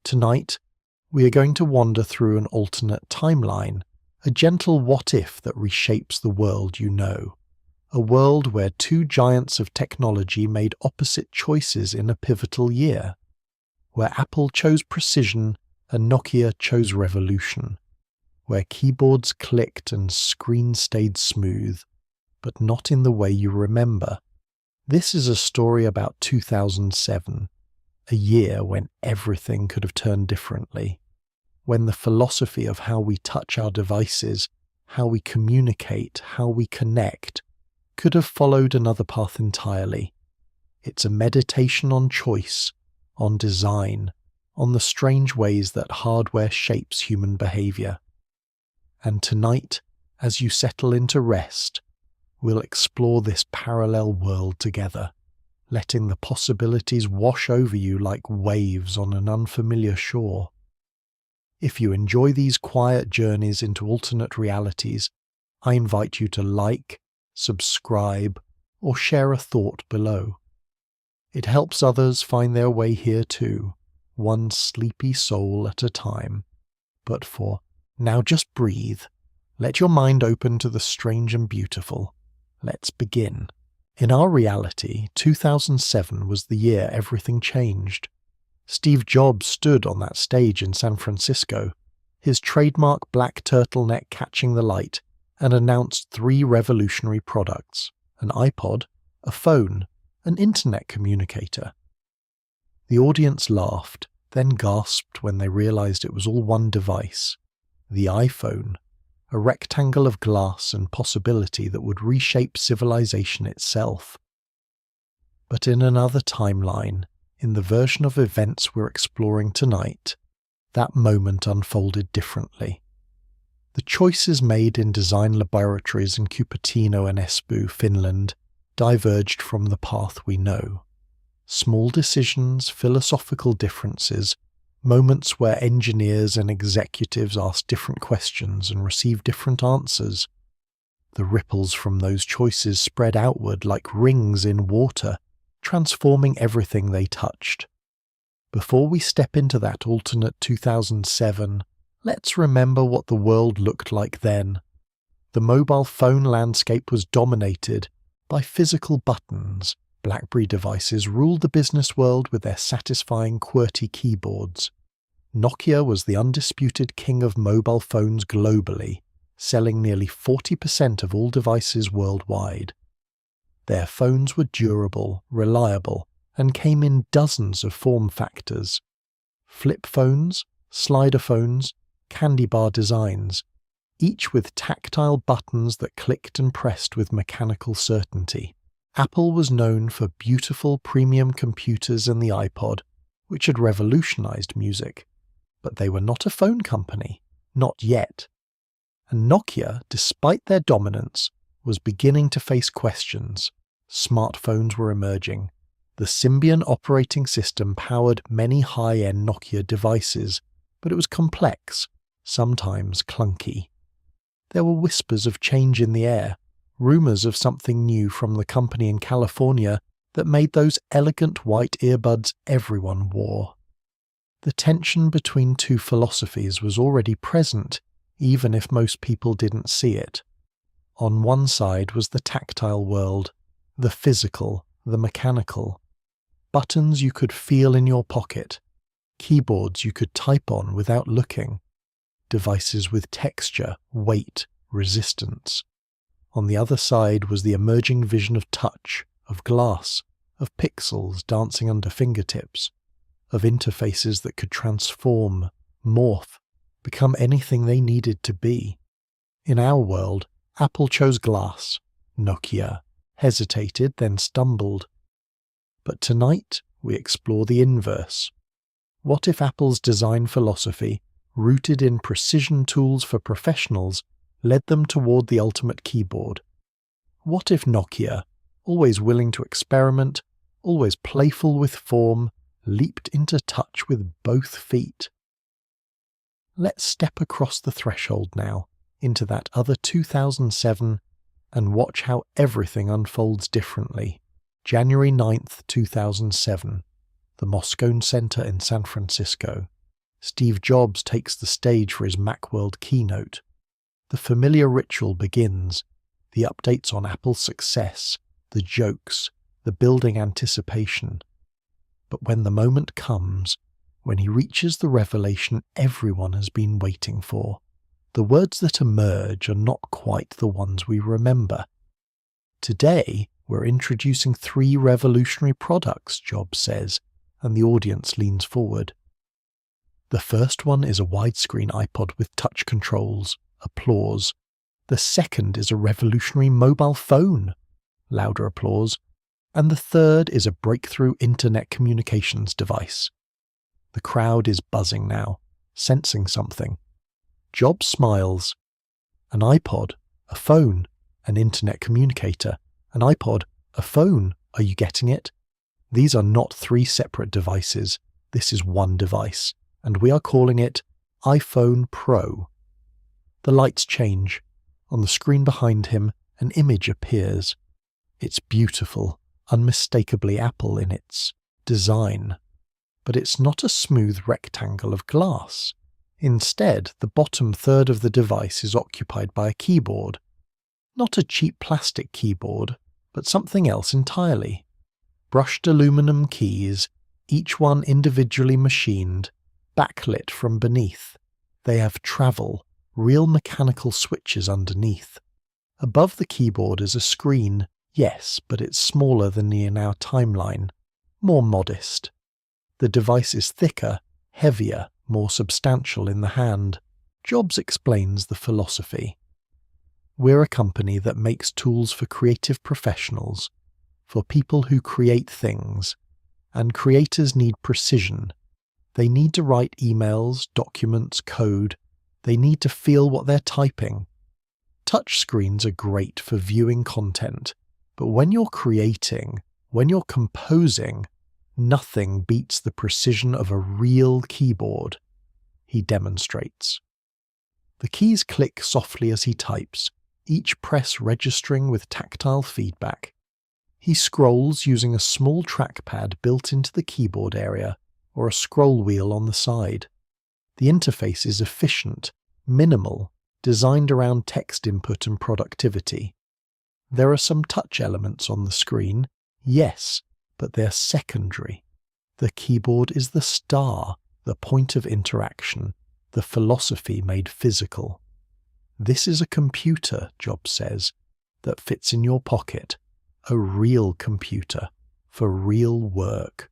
Tonight, we are going to wander through an alternate timeline, a gentle what-if that reshapes the world you know. A world where two giants of technology made opposite choices in a pivotal year. Where Apple chose precision and Nokia chose revolution. Where keyboards clicked and screens stayed smooth, but not in the way you remember. This is a story about 2007, a year when everything could have turned differently. When the philosophy of how we touch our devices, how we communicate, how we connect, could have followed another path entirely. It's a meditation on choice, on design, on the strange ways that hardware shapes human behavior. And tonight, as you settle into rest, we'll explore this parallel world together, letting the possibilities wash over you like waves on an unfamiliar shore. If you enjoy these quiet journeys into alternate realities, I invite you to like, subscribe, or share a thought below. It helps others find their way here too, one sleepy soul at a time. But for now, just breathe. Let your mind open to the strange and beautiful. Let's begin. In our reality, 2007 was the year everything changed. Steve Jobs stood on that stage in San Francisco, his trademark black turtleneck catching the light, and announced 3 revolutionary products: an iPod, a phone, an internet communicator. The audience laughed, then gasped when they realized it was all one device: the iPhone, a rectangle of glass and possibility that would reshape civilization itself. But in another timeline, in the version of events we're exploring tonight, that moment unfolded differently. The choices made in design laboratories in Cupertino and Espoo, Finland, diverged from the path we know. Small decisions, philosophical differences, moments where engineers and executives asked different questions and received different answers. The ripples from those choices spread outward like rings in water, transforming everything they touched. Before we step into that alternate 2007, let's remember what the world looked like then. The mobile phone landscape was dominated by physical buttons. BlackBerry devices ruled the business world with their satisfying QWERTY keyboards. Nokia was the undisputed king of mobile phones globally, selling nearly 40% of all devices worldwide. Their phones were durable, reliable, and came in dozens of form factors. Flip phones, slider phones, candy bar designs, each with tactile buttons that clicked and pressed with mechanical certainty. Apple was known for beautiful premium computers and the iPod, which had revolutionized music. But they were not a phone company, not yet. And Nokia, despite their dominance, was beginning to face questions. Smartphones were emerging. The Symbian operating system powered many high-end Nokia devices, but it was complex, sometimes clunky. There were whispers of change in the air, rumors of something new from the company in California that made those elegant white earbuds everyone wore. The tension between two philosophies was already present, even if most people didn't see it. On one side was the tactile world, the physical, the mechanical. Buttons you could feel in your pocket, keyboards you could type on without looking, devices with texture, weight, resistance. On the other side was the emerging vision of touch, of glass, of pixels dancing under fingertips, of interfaces that could transform, morph, become anything they needed to be. In our world, Apple chose glass. Nokia hesitated, then stumbled. But tonight, we explore the inverse. What if Apple's design philosophy, rooted in precision tools for professionals, led them toward the ultimate keyboard? What if Nokia, always willing to experiment, always playful with form, leaped into touch with both feet? Let's step across the threshold now, into that other 2007, and watch how everything unfolds differently. January 9th, 2007, the Moscone Center in San Francisco. Steve Jobs takes the stage for his Macworld keynote. The familiar ritual begins, the updates on Apple's success, the jokes, the building anticipation. But when the moment comes, when he reaches the revelation everyone has been waiting for, the words that emerge are not quite the ones we remember. Today, we're introducing 3 revolutionary products, Jobs says, and the audience leans forward. The first one is a widescreen iPod with touch controls. Applause. The second is a revolutionary mobile phone. Louder applause. And the third is a breakthrough internet communications device. The crowd is buzzing now, sensing something. Jobs smiles. An iPod, a phone, an internet communicator, an iPod, a phone. Are you getting it? These are not 3 separate devices. This is one device, and we are calling it iPhone Pro. The lights change. On the screen behind him, an image appears. It's beautiful, unmistakably Apple in its design. But it's not a smooth rectangle of glass. Instead, the bottom third of the device is occupied by a keyboard. Not a cheap plastic keyboard, but something else entirely. Brushed aluminum keys, each one individually machined, backlit from beneath. They have travel, real mechanical switches underneath. Above the keyboard is a screen, yes, but it's smaller than in our timeline, more modest. The device is thicker, heavier, more substantial in the hand. Jobs explains the philosophy. We're a company that makes tools for creative professionals, for people who create things, and creators need precision. They need to write emails, documents, code. They need to feel what they're typing. Touchscreens are great for viewing content, but when you're creating, when you're composing, nothing beats the precision of a real keyboard. He demonstrates. The keys click softly as he types, each press registering with tactile feedback. He scrolls using a small trackpad built into the keyboard area, or a scroll wheel on the side. The interface is efficient, minimal, designed around text input and productivity. There are some touch elements on the screen, yes, but they're secondary. The keyboard is the star, the point of interaction, the philosophy made physical. This is a computer, Jobs says, that fits in your pocket, a real computer, for real work.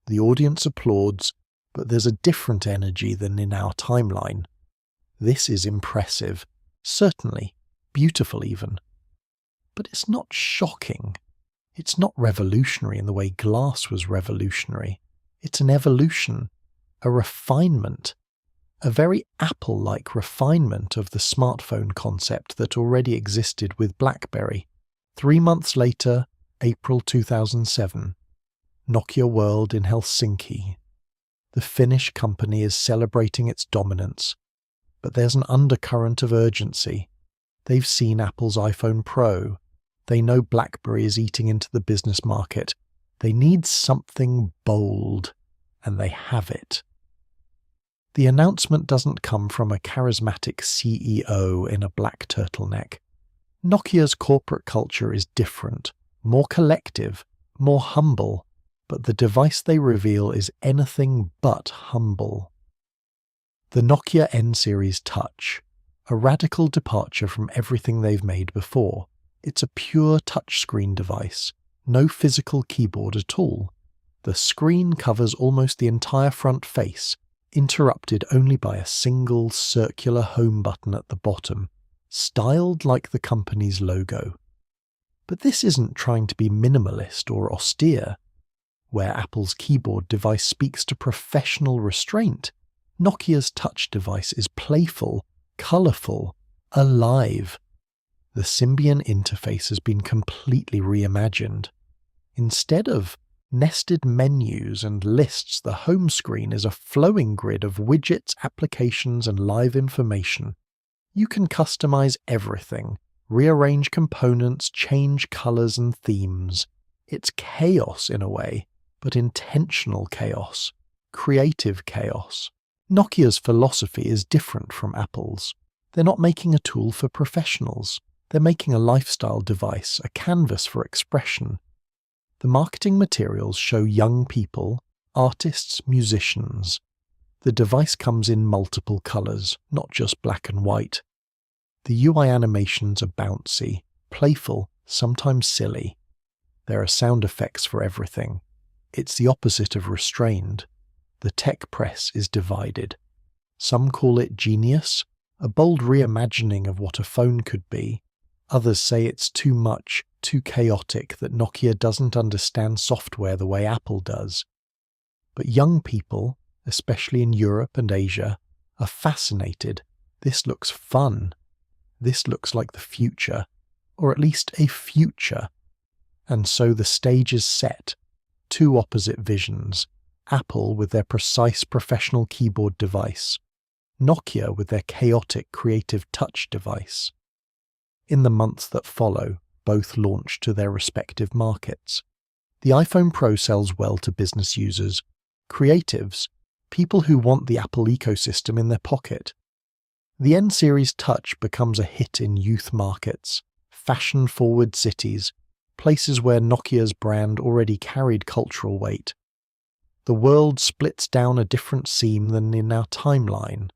The audience applauds, but there's a different energy than in our timeline. This is impressive, certainly, beautiful even. But it's not shocking. It's not revolutionary in the way glass was revolutionary. It's an evolution, a refinement, a very Apple-like refinement of the smartphone concept that already existed with BlackBerry. 3 months later, April 2007, Nokia World in Helsinki. The Finnish company is celebrating its dominance, but there's an undercurrent of urgency. They've seen Apple's iPhone Pro. They know BlackBerry is eating into the business market. They need something bold, and they have it. The announcement doesn't come from a charismatic CEO in a black turtleneck. Nokia's corporate culture is different, more collective, more humble, but the device they reveal is anything but humble. The Nokia N-Series Touch, a radical departure from everything they've made before. It's a pure touchscreen device, no physical keyboard at all. The screen covers almost the entire front face, interrupted only by a single circular home button at the bottom, styled like the company's logo. But this isn't trying to be minimalist or austere. Where Apple's keyboard device speaks to professional restraint, Nokia's touch device is playful, colourful, alive. The Symbian interface has been completely reimagined. Instead of nested menus and lists, the home screen is a flowing grid of widgets, applications, and live information. You can customize everything, rearrange components, change colors and themes. It's chaos in a way, but intentional chaos, creative chaos. Nokia's philosophy is different from Apple's. They're not making a tool for professionals. They're making a lifestyle device, a canvas for expression. The marketing materials show young people, artists, musicians. The device comes in multiple colours, not just black and white. The UI animations are bouncy, playful, sometimes silly. There are sound effects for everything. It's the opposite of restrained. The tech press is divided. Some call it genius, a bold reimagining of what a phone could be. Others say it's too much, too chaotic, that Nokia doesn't understand software the way Apple does. But young people, especially in Europe and Asia, are fascinated. This looks fun. This looks like the future, or at least a future. And so the stage is set. Two opposite visions. Apple with their precise professional keyboard device. Nokia with their chaotic creative touch device. In the months that follow, both launch to their respective markets. The iPhone Pro sells well to business users, creatives, people who want the Apple ecosystem in their pocket. The N Series Touch becomes a hit in youth markets, fashion-forward cities, places where Nokia's brand already carried cultural weight. The world splits down a different seam than in our timeline,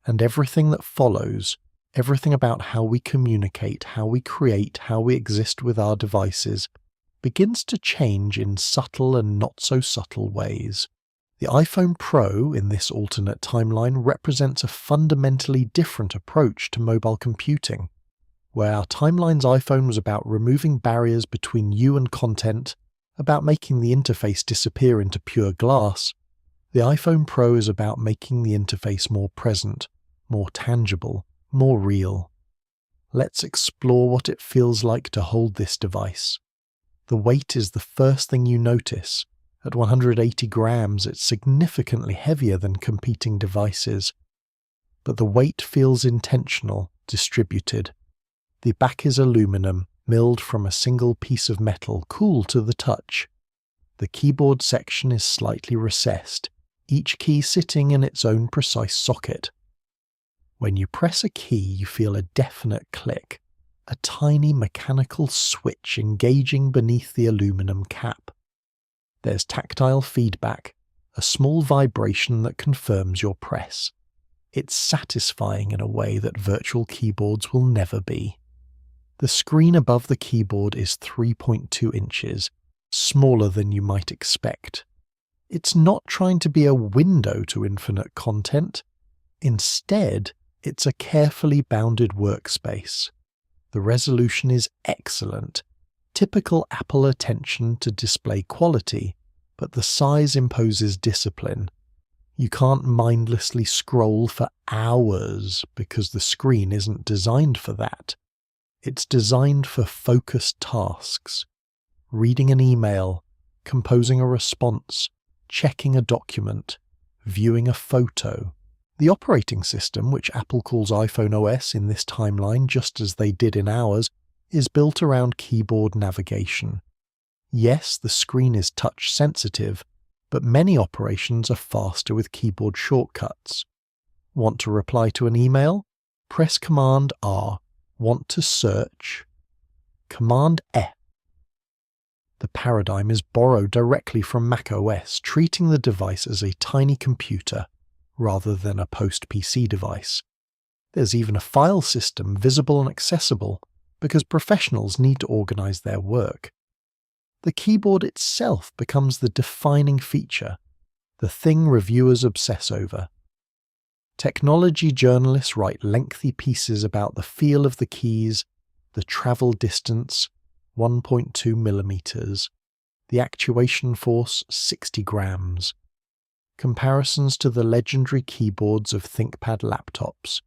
and everything that follows, everything about how we communicate, how we create, how we exist with our devices, begins to change in subtle and not so subtle ways. The iPhone Pro in this alternate timeline represents a fundamentally different approach to mobile computing. Where our timeline's iPhone was about removing barriers between you and content, about making the interface disappear into pure glass, the iPhone Pro is about making the interface more present, more tangible, more real. Let's explore what it feels like to hold this device. The weight is the first thing you notice. At 180 grams, it's significantly heavier than competing devices. But the weight feels intentional, distributed. The back is aluminum, milled from a single piece of metal, cool to the touch. The keyboard section is slightly recessed, each key sitting in its own precise socket. When you press a key, you feel a definite click, a tiny mechanical switch engaging beneath the aluminum cap. There's tactile feedback, a small vibration that confirms your press. It's satisfying in a way that virtual keyboards will never be. The screen above the keyboard is 3.2 inches, smaller than you might expect. It's not trying to be a window to infinite content. Instead, it's a carefully bounded workspace. The resolution is excellent, typical Apple attention to display quality, but the size imposes discipline. You can't mindlessly scroll for hours because the screen isn't designed for that. It's designed for focused tasks. Reading an email, composing a response, checking a document, viewing a photo. The operating system, which Apple calls iPhone OS in this timeline just as they did in ours, is built around keyboard navigation. Yes, the screen is touch sensitive, but many operations are faster with keyboard shortcuts. Want to reply to an email? Press Command R. Want to search? Command F. The paradigm is borrowed directly from macOS, treating the device as a tiny computer rather than a post-PC device. There's even a file system visible and accessible because professionals need to organize their work. The keyboard itself becomes the defining feature, the thing reviewers obsess over. Technology journalists write lengthy pieces about the feel of the keys, the travel distance, 1.2 millimeters, the actuation force, 60 grams, comparisons to the legendary keyboards of ThinkPad laptops,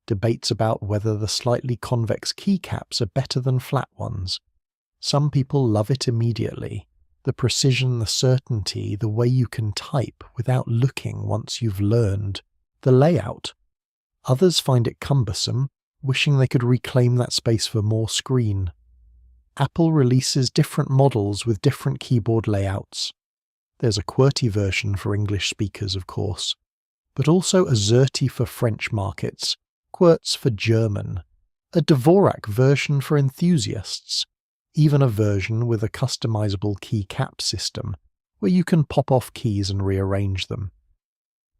debates about whether the slightly convex keycaps are better than flat ones. Some people love it immediately, the precision, the certainty, the way you can type without looking once you've learned. The layout. Others find it cumbersome, wishing they could reclaim that space for more screen. Apple releases different models with different keyboard layouts. There's a QWERTY version for English speakers, of course. but also AZERTY for French markets, QWERTZ for German, a Dvorak version for enthusiasts, even a version with a customizable keycap system, where you can pop off keys and rearrange them.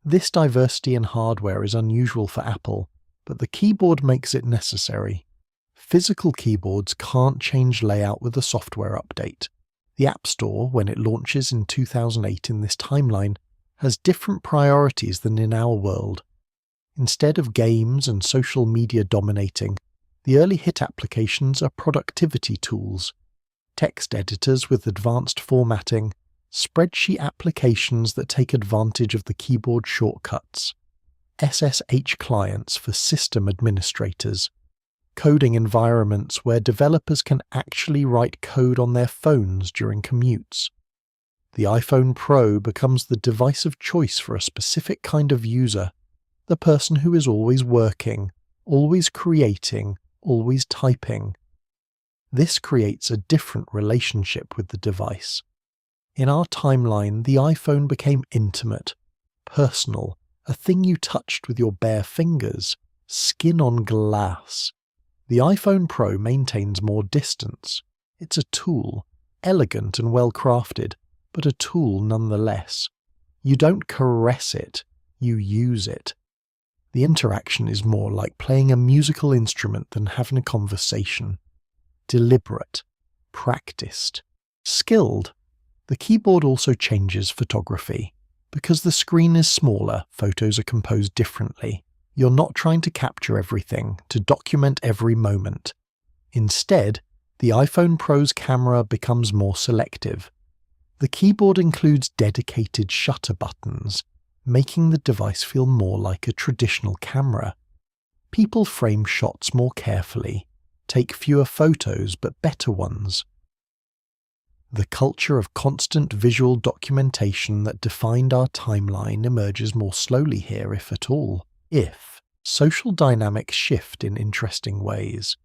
This diversity in hardware is unusual for Apple, but the keyboard makes it necessary. Physical keyboards can't change layout with a software update. The App Store, when it launches in 2008 in this timeline, has different priorities than in our world. Instead of games and social media dominating, the early hit applications are productivity tools, text editors with advanced formatting, spreadsheet applications that take advantage of the keyboard shortcuts, SSH clients for system administrators, coding environments where developers can actually write code on their phones during commutes. The iPhone Pro becomes the device of choice for a specific kind of user, the person who is always working, always creating, always typing. This creates a different relationship with the device. In our timeline, the iPhone became intimate, personal, a thing you touched with your bare fingers, skin on glass. The iPhone Pro maintains more distance. It's a tool, elegant and well-crafted, but a tool nonetheless. You don't caress it, you use it. The interaction is more like playing a musical instrument than having a conversation. Deliberate, practiced, skilled. The keyboard also changes photography. Because the screen is smaller, photos are composed differently. You're not trying to capture everything, to document every moment. Instead, the iPhone Pro's camera becomes more selective. The keyboard includes dedicated shutter buttons, making the device feel more like a traditional camera. People frame shots more carefully, take fewer photos but better ones. The culture of constant visual documentation that defined our timeline emerges more slowly here, if at all. Social dynamics shift in interesting ways.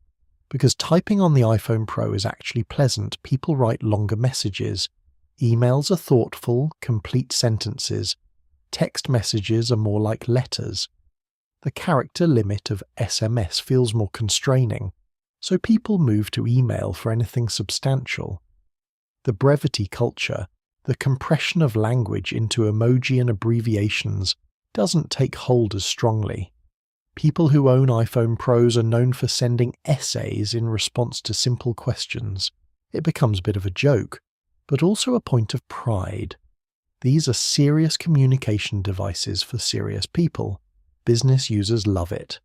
Because typing on the iPhone Pro is actually pleasant, people write longer messages. Emails are thoughtful, complete sentences. Text messages are more like letters. The character limit of SMS feels more constraining, so people move to email for anything substantial. The brevity culture, the compression of language into emoji and abbreviations, doesn't take hold as strongly. People who own iPhone Pros are known for sending essays in response to simple questions. It becomes a bit of a joke, but also a point of pride. These are serious communication devices for serious people. Business users love it.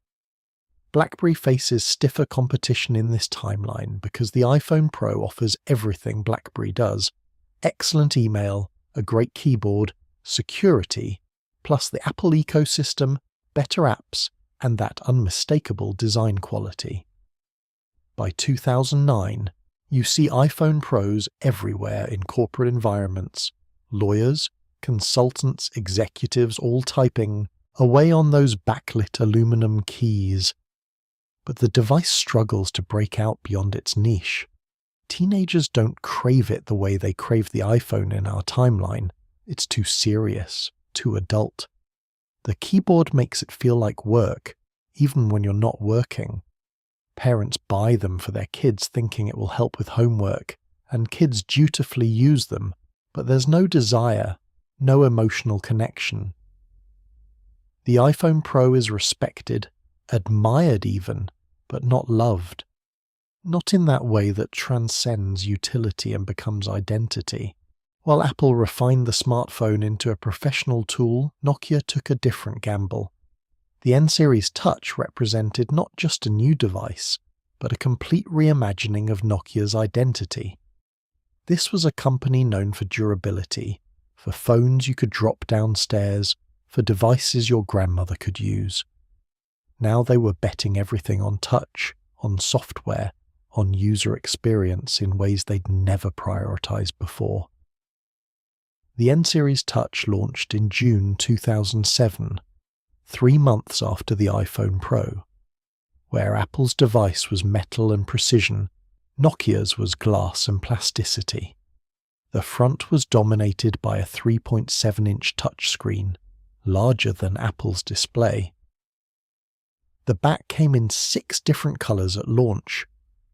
BlackBerry faces stiffer competition in this timeline because the iPhone Pro offers everything BlackBerry does: excellent email, a great keyboard, security, plus the Apple ecosystem, better apps, and that unmistakable design quality. By 2009, you see iPhone Pros everywhere in corporate environments. Lawyers, consultants, executives all typing away on those backlit aluminum keys. But the device struggles to break out beyond its niche. Teenagers don't crave it the way they crave the iPhone in our timeline. It's too serious, too adult. The keyboard makes it feel like work, even when you're not working. Parents buy them for their kids thinking it will help with homework, and kids dutifully use them, but there's no desire, no emotional connection. The iPhone Pro is respected, admired even, but not loved. Not in that way that transcends utility and becomes identity. While Apple refined the smartphone into a professional tool, Nokia took a different gamble. The N-Series Touch represented not just a new device, but a complete reimagining of Nokia's identity. This was a company known for durability, for phones you could drop downstairs, for devices your grandmother could use. Now they were betting everything on touch, on software, on user experience in ways they'd never prioritized before. The N-Series Touch launched in June 2007, 3 months after the iPhone Pro. Where Apple's device was metal and precision, Nokia's was glass and plasticity. The front was dominated by a 3.7-inch touchscreen, larger than Apple's display. The back came in 6 different colours at launch: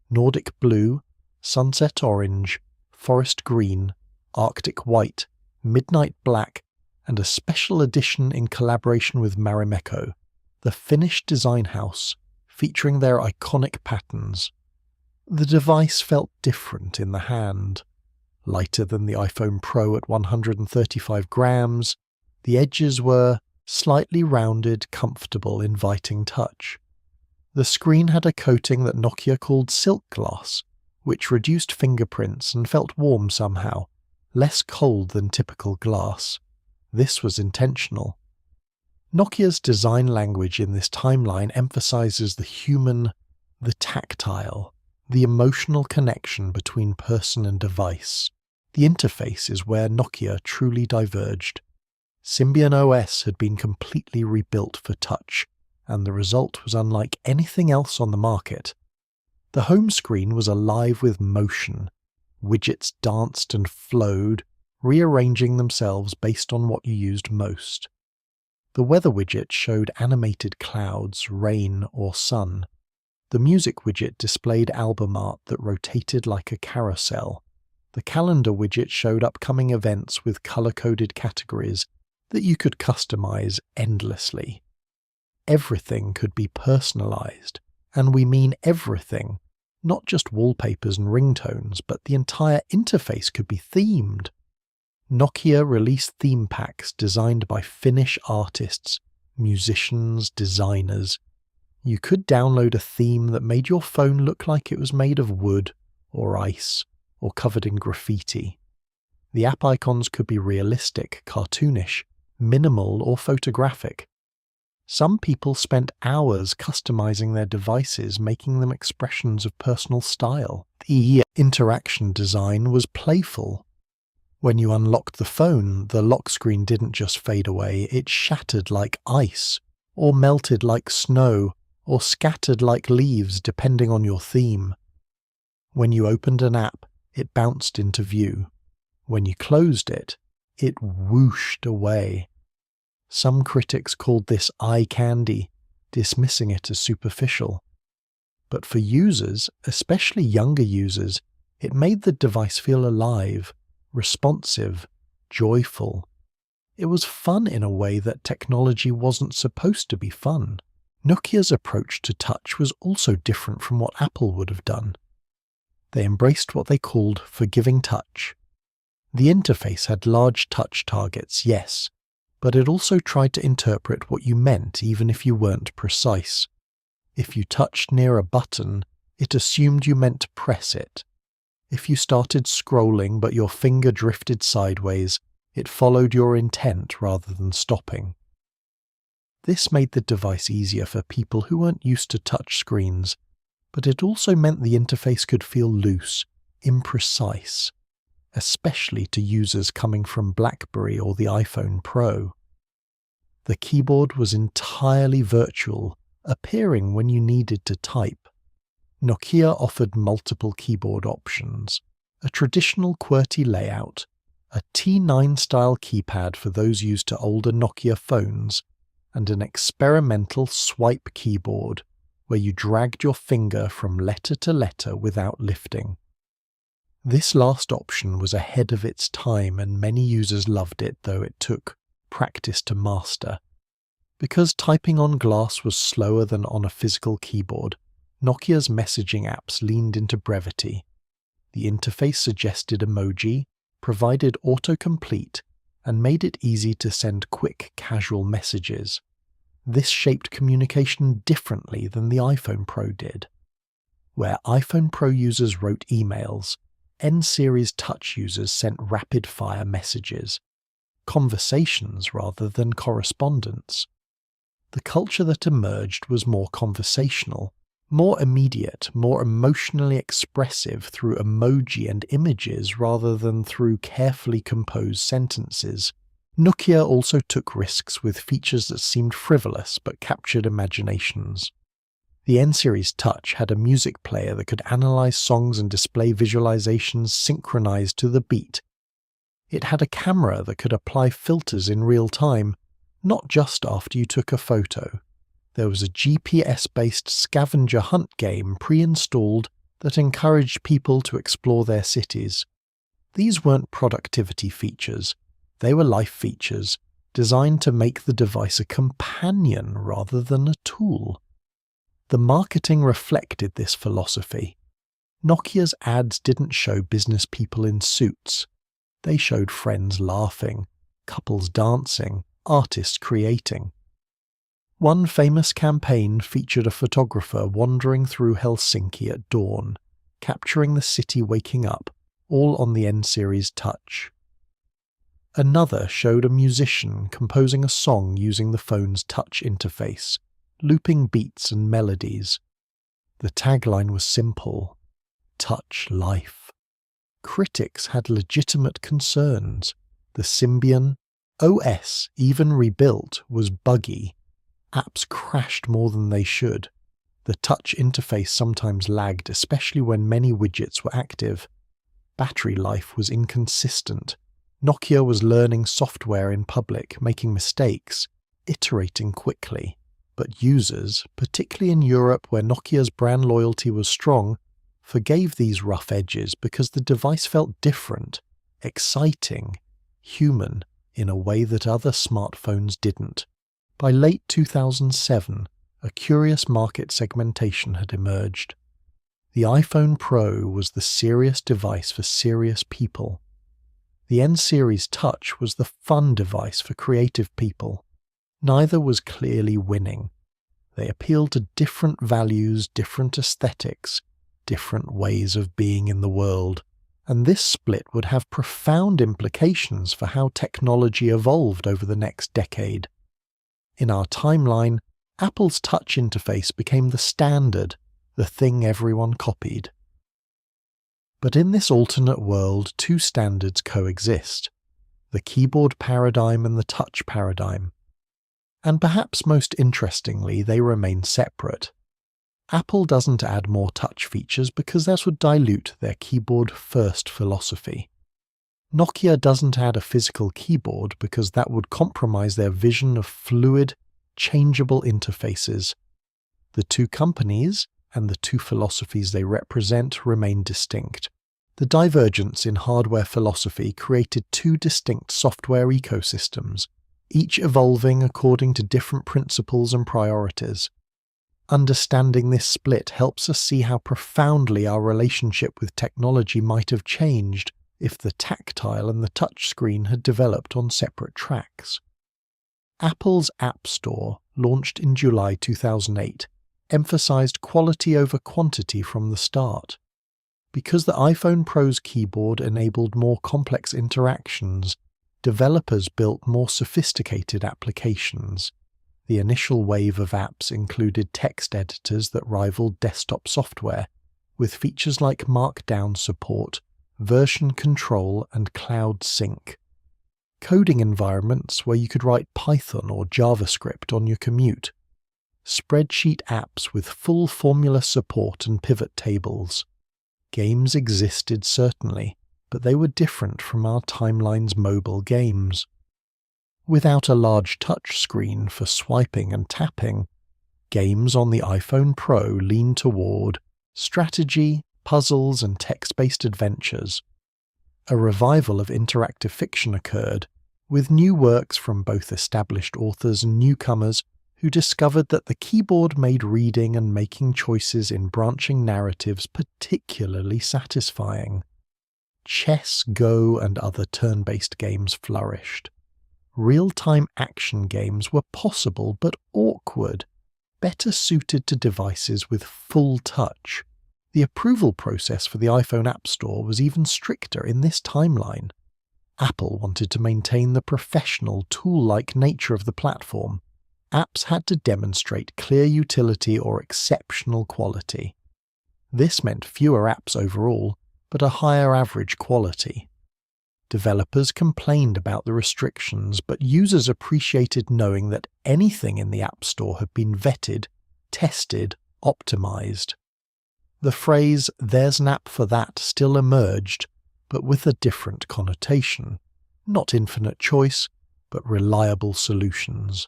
Nordic blue, sunset orange, forest green, Arctic white, midnight black, and a special edition in collaboration with Marimekko, the Finnish design house, featuring their iconic patterns. The device felt different in the hand. Lighter than the iPhone Pro at 135 grams, the edges were slightly rounded, comfortable, inviting touch. The screen had a coating that Nokia called silk gloss, which reduced fingerprints and felt warm somehow, less cold than typical glass. This was intentional. Nokia's design language in this timeline emphasizes the human, the tactile, the emotional connection between person and device. The interface is where Nokia truly diverged. Symbian OS had been completely rebuilt for touch, and the result was unlike anything else on the market. The home screen was alive with motion. Widgets danced and flowed, rearranging themselves based on what you used most. The weather widget showed animated clouds, rain, or sun. The music widget displayed album art that rotated like a carousel. The calendar widget showed upcoming events with color-coded categories that you could customize endlessly. Everything could be personalized, and we mean everything, not just wallpapers and ringtones, but the entire interface could be themed. Nokia released theme packs designed by Finnish artists, musicians, designers. You could download a theme that made your phone look like it was made of wood, or ice, or covered in graffiti. The app icons could be realistic, cartoonish, minimal, or photographic. Some people spent hours customizing their devices, making them expressions of personal style. The interaction design was playful. When you unlocked the phone, the lock screen didn't just fade away, it shattered like ice, or melted like snow, or scattered like leaves depending on your theme. When you opened an app, it bounced into view. When you closed it, it whooshed away. Some critics called this eye candy, dismissing it as superficial. But for users, especially younger users, it made the device feel alive, responsive, joyful. It was fun in a way that technology wasn't supposed to be fun. Nokia's approach to touch was also different from what Apple would have done. They embraced what they called forgiving touch. The interface had large touch targets, yes, but it also tried to interpret what you meant even if you weren't precise. If you touched near a button, it assumed you meant to press it. If you started scrolling but your finger drifted sideways, it followed your intent rather than stopping. This made the device easier for people who weren't used to touch screens, but it also meant the interface could feel loose, imprecise, especially to users coming from BlackBerry or the iPhone Pro. The keyboard was entirely virtual, appearing when you needed to type. Nokia offered multiple keyboard options: a traditional QWERTY layout, a T9-style keypad for those used to older Nokia phones, and an experimental swipe keyboard where you dragged your finger from letter to letter without lifting. This last option was ahead of its time and many users loved it, though it took practice to master. Because typing on glass was slower than on a physical keyboard, Nokia's messaging apps leaned into brevity. The interface suggested emoji, provided autocomplete, and made it easy to send quick, casual messages. This shaped communication differently than the iPhone Pro did. Where iPhone Pro users wrote emails, N-Series Touch users sent rapid-fire messages, conversations rather than correspondence. The culture that emerged was more conversational, more immediate, more emotionally expressive through emoji and images rather than through carefully composed sentences. Nokia also took risks with features that seemed frivolous but captured imaginations. The N-Series Touch had a music player that could analyze songs and display visualizations synchronized to the beat. It had a camera that could apply filters in real time, not just after you took a photo. There was a GPS-based scavenger hunt game pre-installed that encouraged people to explore their cities. These weren't productivity features, they were life features, designed to make the device a companion rather than a tool. The marketing reflected this philosophy. Nokia's ads didn't show business people in suits. They showed friends laughing, couples dancing, artists creating. One famous campaign featured a photographer wandering through Helsinki at dawn, capturing the city waking up, all on the N-Series Touch. Another showed a musician composing a song using the phone's touch interface, looping beats and melodies. The tagline was simple: touch life. Critics had legitimate concerns. The Symbian OS, even rebuilt, was buggy. Apps crashed more than they should. The touch interface sometimes lagged, especially when many widgets were active. Battery life was inconsistent. Nokia was learning software in public, making mistakes, iterating quickly. But users, particularly in Europe where Nokia's brand loyalty was strong, forgave these rough edges because the device felt different, exciting, human, in a way that other smartphones didn't. By late 2007, a curious market segmentation had emerged. The iPhone Pro was the serious device for serious people. The N-Series Touch was the fun device for creative people. Neither was clearly winning. They appealed to different values, different aesthetics, different ways of being in the world, and this split would have profound implications for how technology evolved over the next decade. In our timeline, Apple's touch interface became the standard, the thing everyone copied. But in this alternate world, two standards coexist: the keyboard paradigm and the touch paradigm. And perhaps most interestingly, they remain separate. Apple doesn't add more touch features because that would dilute their keyboard-first philosophy. Nokia doesn't add a physical keyboard because that would compromise their vision of fluid, changeable interfaces. The two companies, and the two philosophies they represent, remain distinct. The divergence in hardware philosophy created two distinct software ecosystems, each evolving according to different principles and priorities. Understanding this split helps us see how profoundly our relationship with technology might have changed if the tactile and the touchscreen had developed on separate tracks. Apple's App Store, launched in July 2008, emphasized quality over quantity from the start. Because the iPhone Pro's keyboard enabled more complex interactions, developers built more sophisticated applications. The initial wave of apps included text editors that rivaled desktop software, with features like Markdown support, version control, and cloud sync. Coding environments where you could write Python or JavaScript on your commute. Spreadsheet apps with full formula support and pivot tables. Games existed certainly, but they were different from our timeline's mobile games. Without a large touch screen for swiping and tapping, games on the iPhone Pro leaned toward strategy, puzzles, and text-based adventures. A revival of interactive fiction occurred, with new works from both established authors and newcomers who discovered that the keyboard made reading and making choices in branching narratives particularly satisfying. Chess, Go, and other turn-based games flourished. Real-time action games were possible but awkward, better suited to devices with full touch. The approval process for the iPhone App Store was even stricter in this timeline. Apple wanted to maintain the professional, tool-like nature of the platform. Apps had to demonstrate clear utility or exceptional quality. This meant fewer apps overall, but a higher average quality. Developers complained about the restrictions, but users appreciated knowing that anything in the App Store had been vetted, tested, optimized. The phrase, "there's an app for that," still emerged, but with a different connotation. Not infinite choice, but reliable solutions.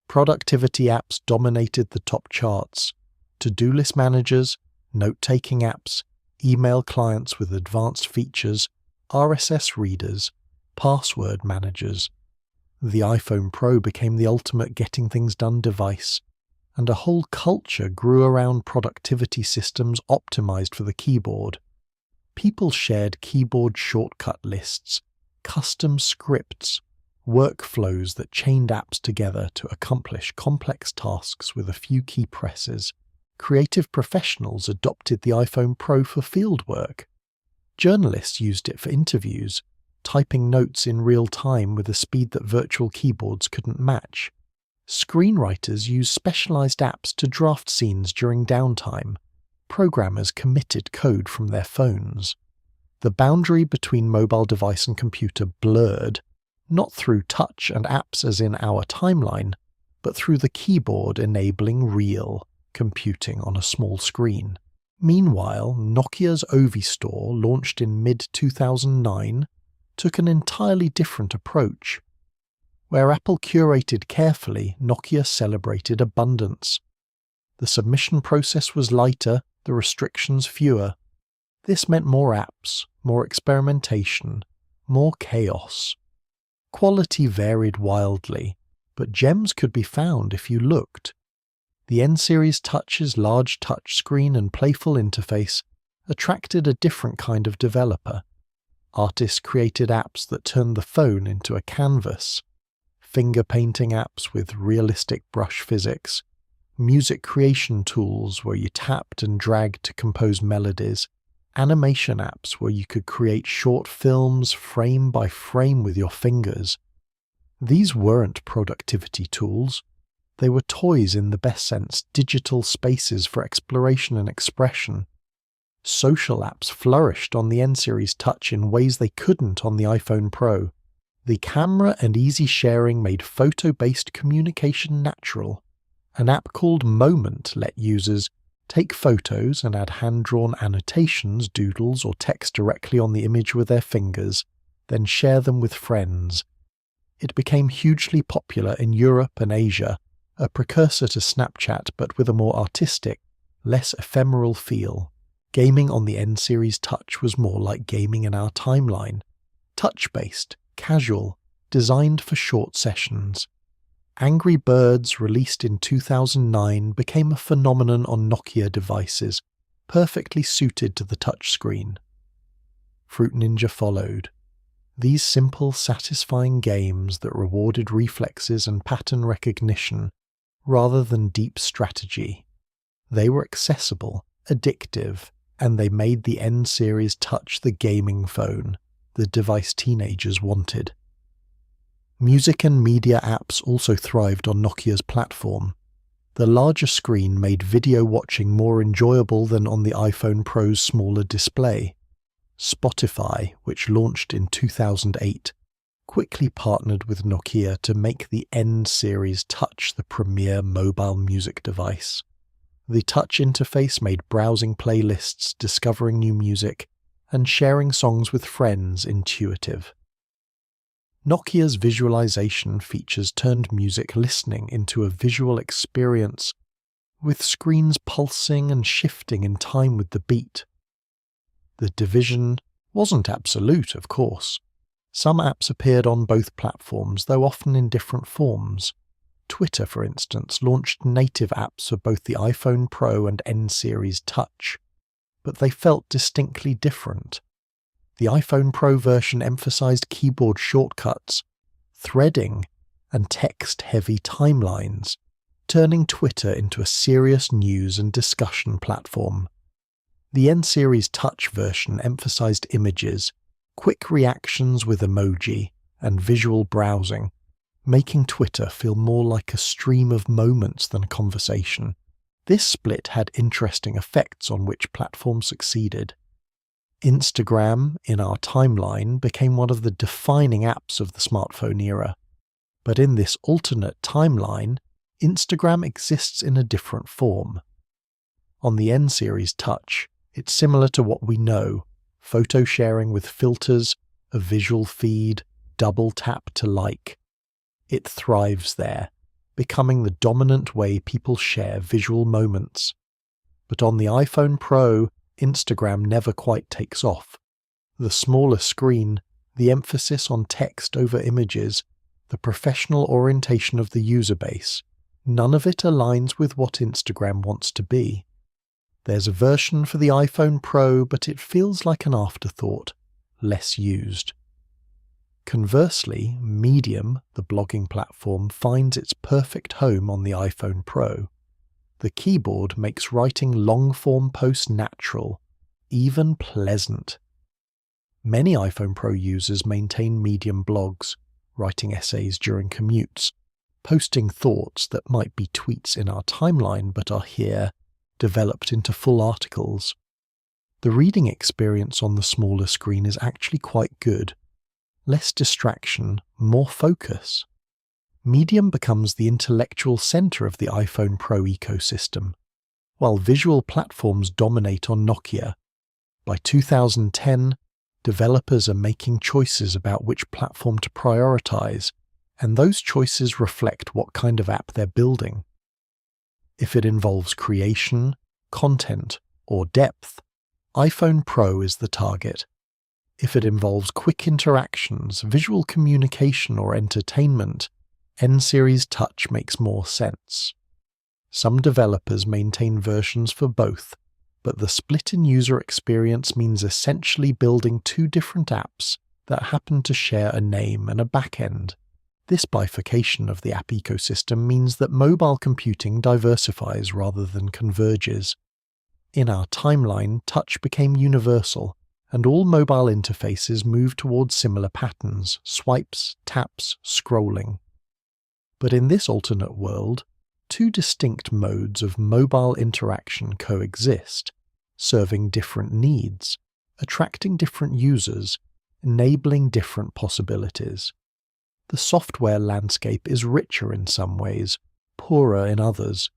Productivity apps dominated the top charts. To-do list managers, note-taking apps, email clients with advanced features, RSS readers, password managers. The iPhone Pro became the ultimate getting things done device, and a whole culture grew around productivity systems optimized for the keyboard. People shared keyboard shortcut lists, custom scripts, workflows that chained apps together to accomplish complex tasks with a few key presses. Creative professionals adopted the iPhone Pro for fieldwork. Journalists used it for interviews, typing notes in real time with a speed that virtual keyboards couldn't match. Screenwriters used specialized apps to draft scenes during downtime. Programmers committed code from their phones. The boundary between mobile device and computer blurred, not through touch and apps as in our timeline, but through the keyboard enabling real computing on a small screen. Meanwhile, Nokia's Ovi store, launched in mid-2009, took an entirely different approach. Where Apple curated carefully, Nokia celebrated abundance. The submission process was lighter, the restrictions fewer. This meant more apps, more experimentation, more chaos. Quality varied wildly, but gems could be found if you looked. The N-Series Touch's large touchscreen and playful interface attracted a different kind of developer. Artists created apps that turned the phone into a canvas. Finger painting apps with realistic brush physics, music creation tools where you tapped and dragged to compose melodies, animation apps where you could create short films frame by frame with your fingers. These weren't productivity tools. They were toys in the best sense, digital spaces for exploration and expression. Social apps flourished on the N-Series Touch in ways they couldn't on the iPhone Pro. The camera and easy sharing made photo-based communication natural. An app called Moment let users take photos and add hand-drawn annotations, doodles, or text directly on the image with their fingers, then share them with friends. It became hugely popular in Europe and Asia, a precursor to Snapchat but with a more artistic, less ephemeral feel. Gaming on the N-Series Touch was more like gaming in our timeline. Touch-based, casual, designed for short sessions. Angry Birds, released in 2009, became a phenomenon on Nokia devices, perfectly suited to the touchscreen. Fruit Ninja followed. These simple, satisfying games that rewarded reflexes and pattern recognition, rather than deep strategy. They were accessible, addictive, and they made the N-Series Touch the gaming phone, the device teenagers wanted. Music and media apps also thrived on Nokia's platform. The larger screen made video watching more enjoyable than on the iPhone Pro's smaller display. Spotify, which launched in 2008, quickly partnered with Nokia to make the N-Series Touch the premier mobile music device. The touch interface made browsing playlists, discovering new music, and sharing songs with friends intuitive. Nokia's visualization features turned music listening into a visual experience, with screens pulsing and shifting in time with the beat. The division wasn't absolute, of course. Some apps appeared on both platforms, though often in different forms. Twitter, for instance, launched native apps for both the iPhone Pro and N-Series Touch, but they felt distinctly different. The iPhone Pro version emphasized keyboard shortcuts, threading, and text-heavy timelines, turning Twitter into a serious news and discussion platform. The N-Series Touch version emphasized images, quick reactions with emoji, and visual browsing, making Twitter feel more like a stream of moments than conversation. This split had interesting effects on which platform succeeded. Instagram, in our timeline, became one of the defining apps of the smartphone era. But in this alternate timeline, Instagram exists in a different form. On the N-Series Touch, it's similar to what we know: photo sharing with filters, a visual feed, double tap to like. It thrives there, becoming the dominant way people share visual moments. But on the iPhone Pro, Instagram never quite takes off. The smaller screen, the emphasis on text over images, the professional orientation of the user base, none of it aligns with what Instagram wants to be. There's a version for the iPhone Pro, but it feels like an afterthought, less used. Conversely, Medium, the blogging platform, finds its perfect home on the iPhone Pro. The keyboard makes writing long-form posts natural, even pleasant. Many iPhone Pro users maintain Medium blogs, writing essays during commutes, posting thoughts that might be tweets in our timeline but are here, developed into full articles. The reading experience on the smaller screen is actually quite good. Less distraction, more focus. Medium becomes the intellectual center of the iPhone Pro ecosystem, while visual platforms dominate on Nokia. By 2010, developers are making choices about which platform to prioritize, and those choices reflect what kind of app they're building. If it involves creation, content, or depth, iPhone Pro is the target. If it involves quick interactions, visual communication, or entertainment, N-Series Touch makes more sense. Some developers maintain versions for both, but the split in user experience means essentially building two different apps that happen to share a name and a backend. This bifurcation of the app ecosystem means that mobile computing diversifies rather than converges. In our timeline, touch became universal, and all mobile interfaces move towards similar patterns: swipes, taps, scrolling. But in this alternate world, two distinct modes of mobile interaction coexist, serving different needs, attracting different users, enabling different possibilities. The software landscape is richer in some ways, poorer in others.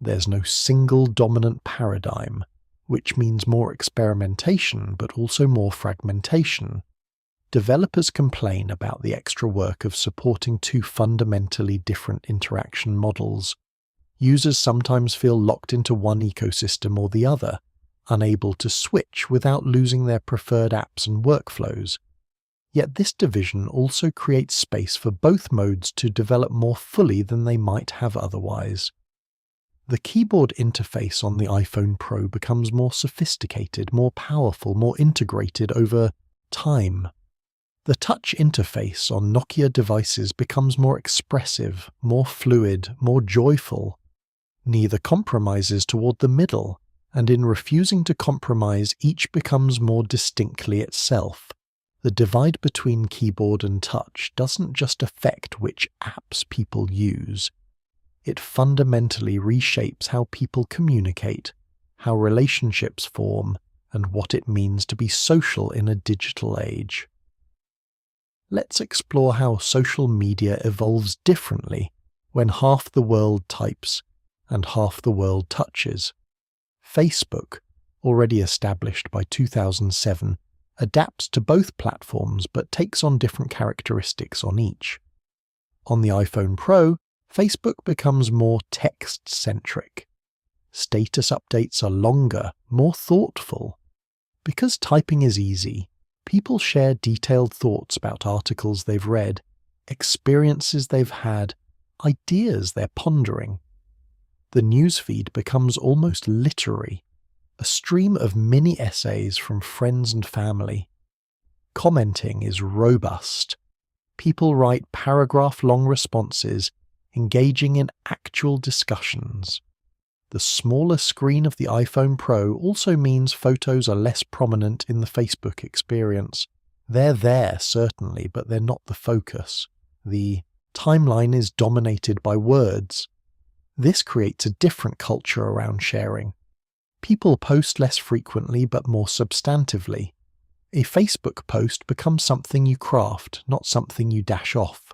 There's no single dominant paradigm, which means more experimentation but also more fragmentation. Developers complain about the extra work of supporting two fundamentally different interaction models. Users sometimes feel locked into one ecosystem or the other, unable to switch without losing their preferred apps and workflows. Yet this division also creates space for both modes to develop more fully than they might have otherwise. The keyboard interface on the iPhone Pro becomes more sophisticated, more powerful, more integrated over time. The touch interface on Nokia devices becomes more expressive, more fluid, more joyful. Neither compromises toward the middle, and in refusing to compromise, each becomes more distinctly itself. The divide between keyboard and touch doesn't just affect which apps people use. It fundamentally reshapes how people communicate, how relationships form, and what it means to be social in a digital age. Let's explore how social media evolves differently when half the world types and half the world touches. Facebook, already established by 2007, adapts to both platforms but takes on different characteristics on each. On the iPhone Pro, Facebook becomes more text-centric. Status updates are longer, more thoughtful. Because typing is easy, people share detailed thoughts about articles they've read, experiences they've had, ideas they're pondering. The newsfeed becomes almost literary, a stream of mini-essays from friends and family. Commenting is robust. People write paragraph-long responses, engaging in actual discussions. The smaller screen of the iPhone Pro also means photos are less prominent in the Facebook experience. They're there, certainly, but they're not the focus. The timeline is dominated by words. This creates a different culture around sharing. People post less frequently but more substantively. A Facebook post becomes something you craft, not something you dash off.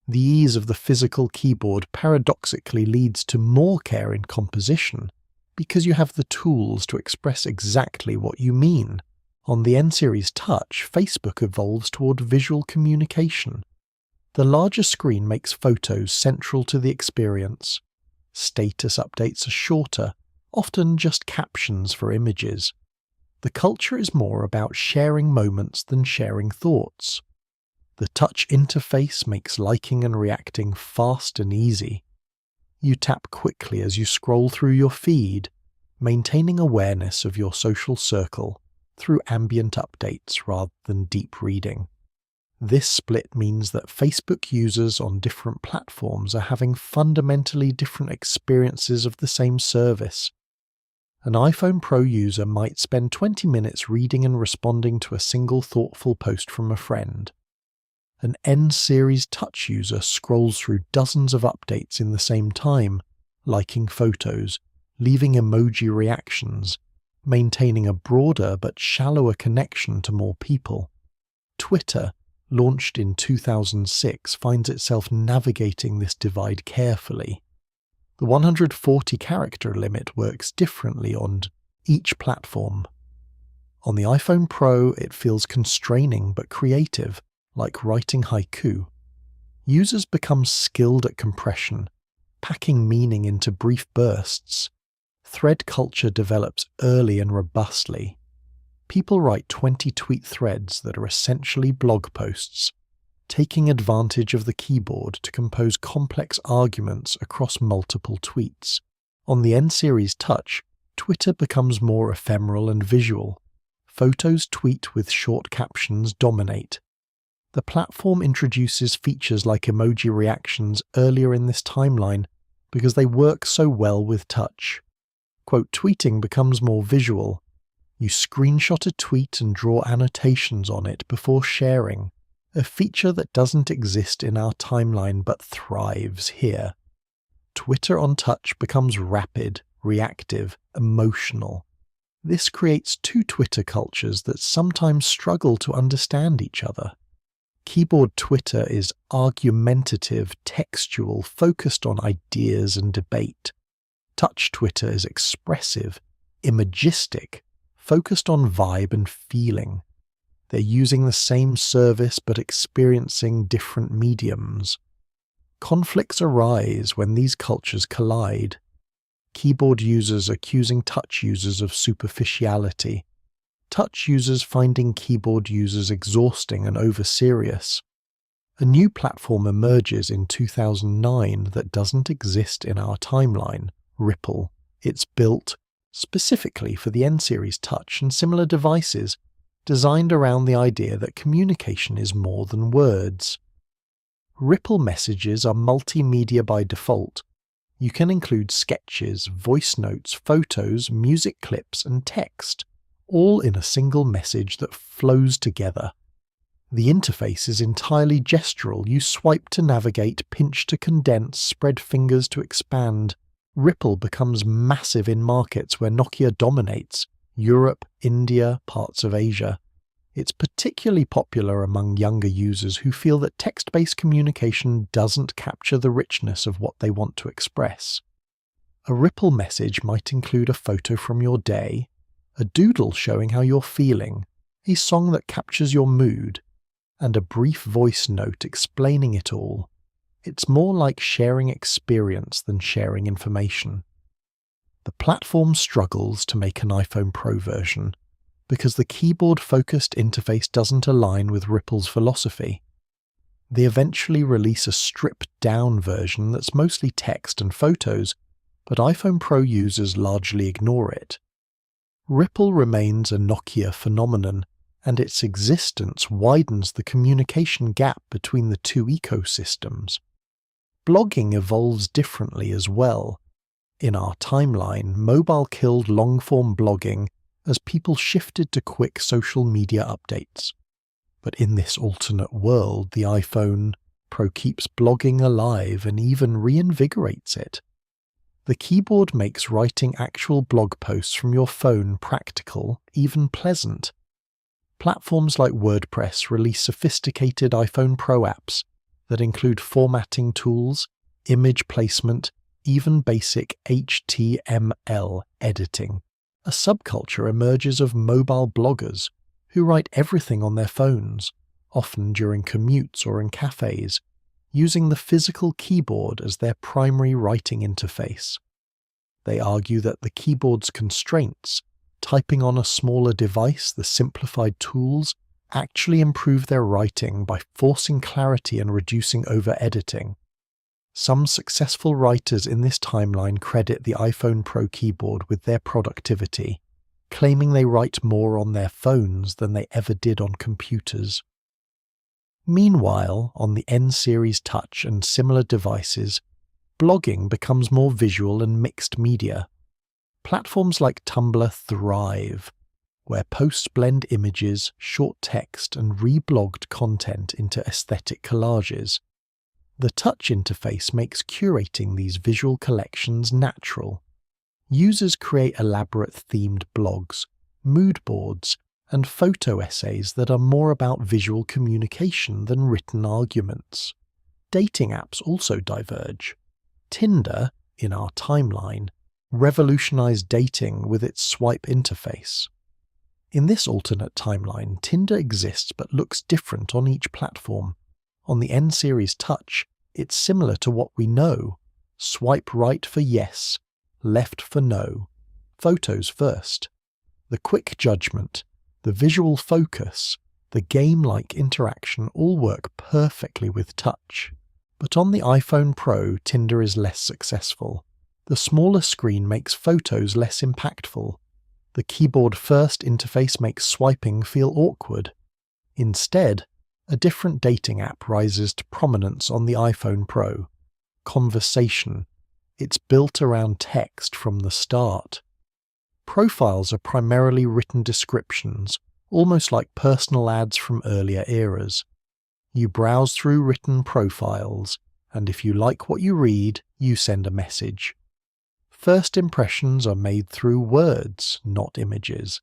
The ease of the physical keyboard paradoxically leads to more care in composition, because you have the tools to express exactly what you mean. On the N-Series Touch, Facebook evolves toward visual communication. The larger screen makes photos central to the experience. Status updates are shorter, often just captions for images. The culture is more about sharing moments than sharing thoughts. The touch interface makes liking and reacting fast and easy. You tap quickly as you scroll through your feed, maintaining awareness of your social circle through ambient updates rather than deep reading. This split means that Facebook users on different platforms are having fundamentally different experiences of the same service. An iPhone Pro user might spend 20 minutes reading and responding to a single thoughtful post from a friend. An N-series touch user scrolls through dozens of updates in the same time, liking photos, leaving emoji reactions, maintaining a broader but shallower connection to more people. Twitter, launched in 2006, finds itself navigating this divide carefully. The 140-character limit works differently on each platform. On the iPhone Pro, it feels constraining but creative, like writing haiku. Users become skilled at compression, packing meaning into brief bursts. Thread culture develops early and robustly. People write 20-tweet threads that are essentially blog posts, taking advantage of the keyboard to compose complex arguments across multiple tweets. On the N-series Touch, Twitter becomes more ephemeral and visual. Photos tweet with short captions dominate. The platform introduces features like emoji reactions earlier in this timeline because they work so well with touch. Quote, tweeting becomes more visual. You screenshot a tweet and draw annotations on it before sharing, a feature that doesn't exist in our timeline but thrives here. Twitter on touch becomes rapid, reactive, emotional. This creates two Twitter cultures that sometimes struggle to understand each other. Keyboard Twitter is argumentative, textual, focused on ideas and debate. Touch Twitter is expressive, imagistic, focused on vibe and feeling. They're using the same service but experiencing different mediums. Conflicts arise when these cultures collide. Keyboard users accusing touch users of superficiality. Touch users finding keyboard users exhausting and over-serious. A new platform emerges in 2009 that doesn't exist in our timeline, Ripple. It's built specifically for the N-series Touch and similar devices, designed around the idea that communication is more than words. Ripple messages are multimedia by default. You can include sketches, voice notes, photos, music clips, and text, all in a single message that flows together. The interface is entirely gestural. You swipe to navigate, pinch to condense, spread fingers to expand. Ripple becomes massive in markets where Nokia dominates, Europe, India, parts of Asia. It's particularly popular among younger users who feel that text-based communication doesn't capture the richness of what they want to express. A Ripple message might include a photo from your day, a doodle showing how you're feeling, a song that captures your mood, and a brief voice note explaining it all. It's more like sharing experience than sharing information. The platform struggles to make an iPhone Pro version because the keyboard-focused interface doesn't align with Ripple's philosophy. They eventually release a stripped-down version that's mostly text and photos, but iPhone Pro users largely ignore it. Ripple remains a Nokia phenomenon, and its existence widens the communication gap between the two ecosystems. Blogging evolves differently as well. In our timeline, mobile killed long-form blogging as people shifted to quick social media updates. But in this alternate world, the iPhone Pro keeps blogging alive and even reinvigorates it. The keyboard makes writing actual blog posts from your phone practical, even pleasant. Platforms like WordPress release sophisticated iPhone Pro apps that include formatting tools, image placement, even basic HTML editing. A subculture emerges of mobile bloggers who write everything on their phones, often during commutes or in cafes, using the physical keyboard as their primary writing interface. They argue that the keyboard's constraints, typing on a smaller device, the simplified tools, actually improve their writing by forcing clarity and reducing over-editing. Some successful writers in this timeline credit the iPhone Pro keyboard with their productivity, claiming they write more on their phones than they ever did on computers. Meanwhile, on the N-Series Touch and similar devices, blogging becomes more visual and mixed media. Platforms like Tumblr thrive, where posts blend images, short text, and reblogged content into aesthetic collages. The touch interface makes curating these visual collections natural. Users create elaborate themed blogs, mood boards, and photo essays that are more about visual communication than written arguments. Dating apps also diverge. Tinder, in our timeline, revolutionized dating with its swipe interface. In this alternate timeline, Tinder exists but looks different on each platform. On the N-Series Touch, it's similar to what we know. Swipe right for yes, left for no, photos first. The quick judgment, the visual focus, the game-like interaction all work perfectly with touch. But on the iPhone Pro, Tinder is less successful. The smaller screen makes photos less impactful. The keyboard-first interface makes swiping feel awkward. Instead, a different dating app rises to prominence on the iPhone Pro. Conversation. It's built around text from the start. Profiles are primarily written descriptions, almost like personal ads from earlier eras. You browse through written profiles, and if you like what you read, you send a message. First impressions are made through words, not images.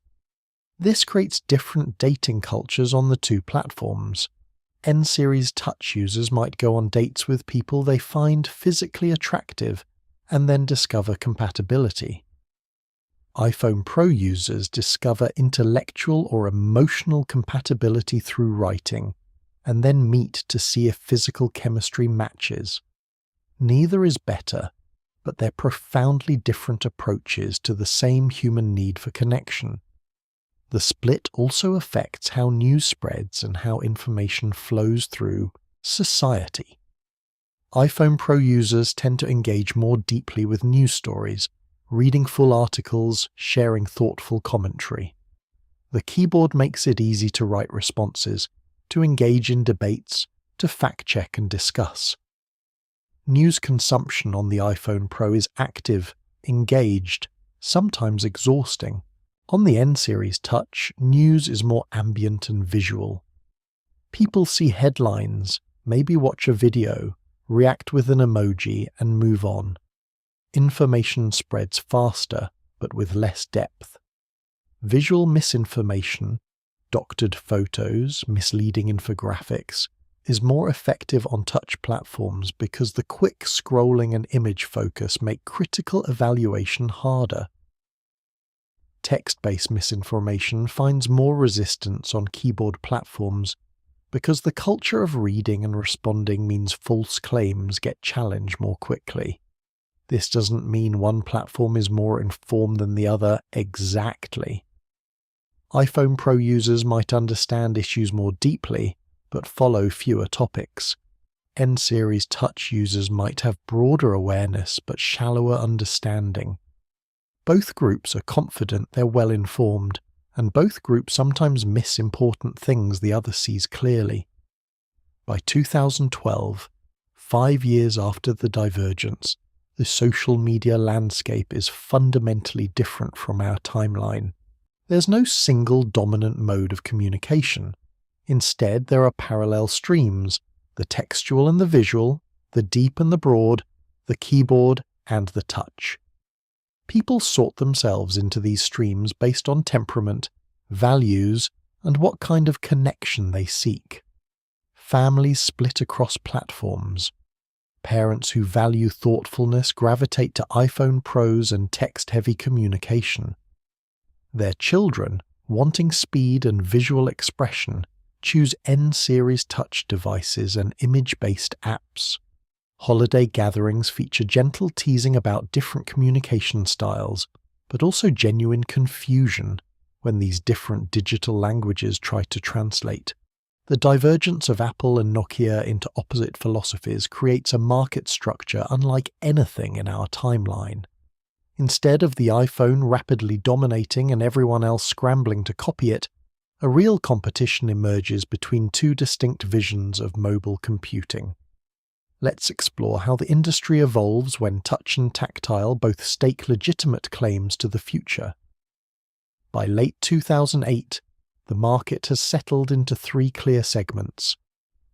This creates different dating cultures on the two platforms. N-Series Touch users might go on dates with people they find physically attractive and then discover compatibility. iPhone Pro users discover intellectual or emotional compatibility through writing, and then meet to see if physical chemistry matches. Neither is better, but they're profoundly different approaches to the same human need for connection. The split also affects how news spreads and how information flows through society. iPhone Pro users tend to engage more deeply with news stories, reading full articles, sharing thoughtful commentary. The keyboard makes it easy to write responses, to engage in debates, to fact-check and discuss. News consumption on the iPhone Pro is active, engaged, sometimes exhausting. On the N-Series Touch, news is more ambient and visual. People see headlines, maybe watch a video, react with an emoji, and move on. Information spreads faster, but with less depth. Visual misinformation, doctored photos, misleading infographics, is more effective on touch platforms because the quick scrolling and image focus make critical evaluation harder. Text-based misinformation finds more resistance on keyboard platforms because the culture of reading and responding means false claims get challenged more quickly. This doesn't mean one platform is more informed than the other exactly. iPhone Pro users might understand issues more deeply, but follow fewer topics. N-Series Touch users might have broader awareness but shallower understanding. Both groups are confident they're well-informed, and both groups sometimes miss important things the other sees clearly. By 2012, 5 years after the divergence, the social media landscape is fundamentally different from our timeline. There's no single dominant mode of communication. Instead, there are parallel streams, the textual and the visual, the deep and the broad, the keyboard and the touch. People sort themselves into these streams based on temperament, values, and what kind of connection they seek. Families split across platforms. Parents who value thoughtfulness gravitate to iPhone Pros and text-heavy communication. Their children, wanting speed and visual expression, choose N-series touch devices and image-based apps. Holiday gatherings feature gentle teasing about different communication styles, but also genuine confusion when these different digital languages try to translate. The divergence of Apple and Nokia into opposite philosophies creates a market structure unlike anything in our timeline. Instead of the iPhone rapidly dominating and everyone else scrambling to copy it, a real competition emerges between two distinct visions of mobile computing. Let's explore how the industry evolves when touch and tactile both stake legitimate claims to the future. By late 2008, the market has settled into three clear segments.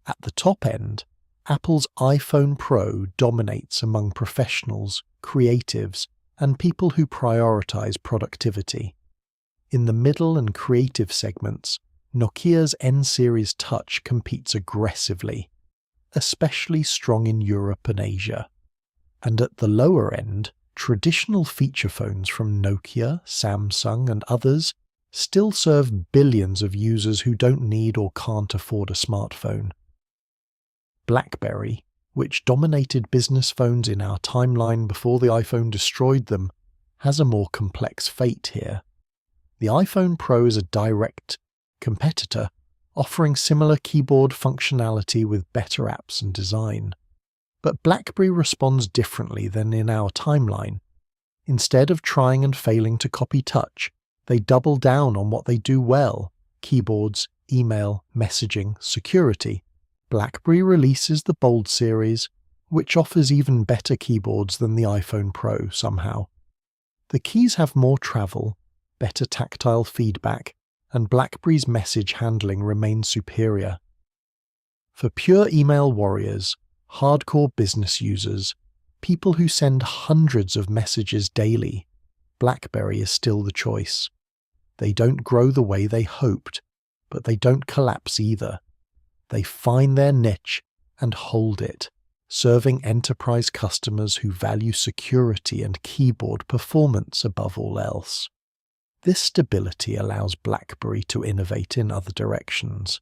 At the top end, Apple's iPhone Pro dominates among professionals, creatives, and people who prioritize productivity. In the middle and creative segments, Nokia's N-series Touch competes aggressively, especially strong in Europe and Asia. And at the lower end, traditional feature phones from Nokia, Samsung, and others still serve billions of users who don't need or can't afford a smartphone. BlackBerry, which dominated business phones in our timeline before the iPhone destroyed them, has a more complex fate here. The iPhone Pro is a direct competitor, offering similar keyboard functionality with better apps and design. But BlackBerry responds differently than in our timeline. Instead of trying and failing to copy touch, they double down on what they do well: keyboards, email, messaging, security. BlackBerry releases the Bold series, which offers even better keyboards than the iPhone Pro somehow. The keys have more travel, better tactile feedback, and BlackBerry's message handling remains superior. For pure email warriors, hardcore business users, people who send hundreds of messages daily, BlackBerry is still the choice. They don't grow the way they hoped, but they don't collapse either. They find their niche and hold it, serving enterprise customers who value security and keyboard performance above all else. This stability allows BlackBerry to innovate in other directions.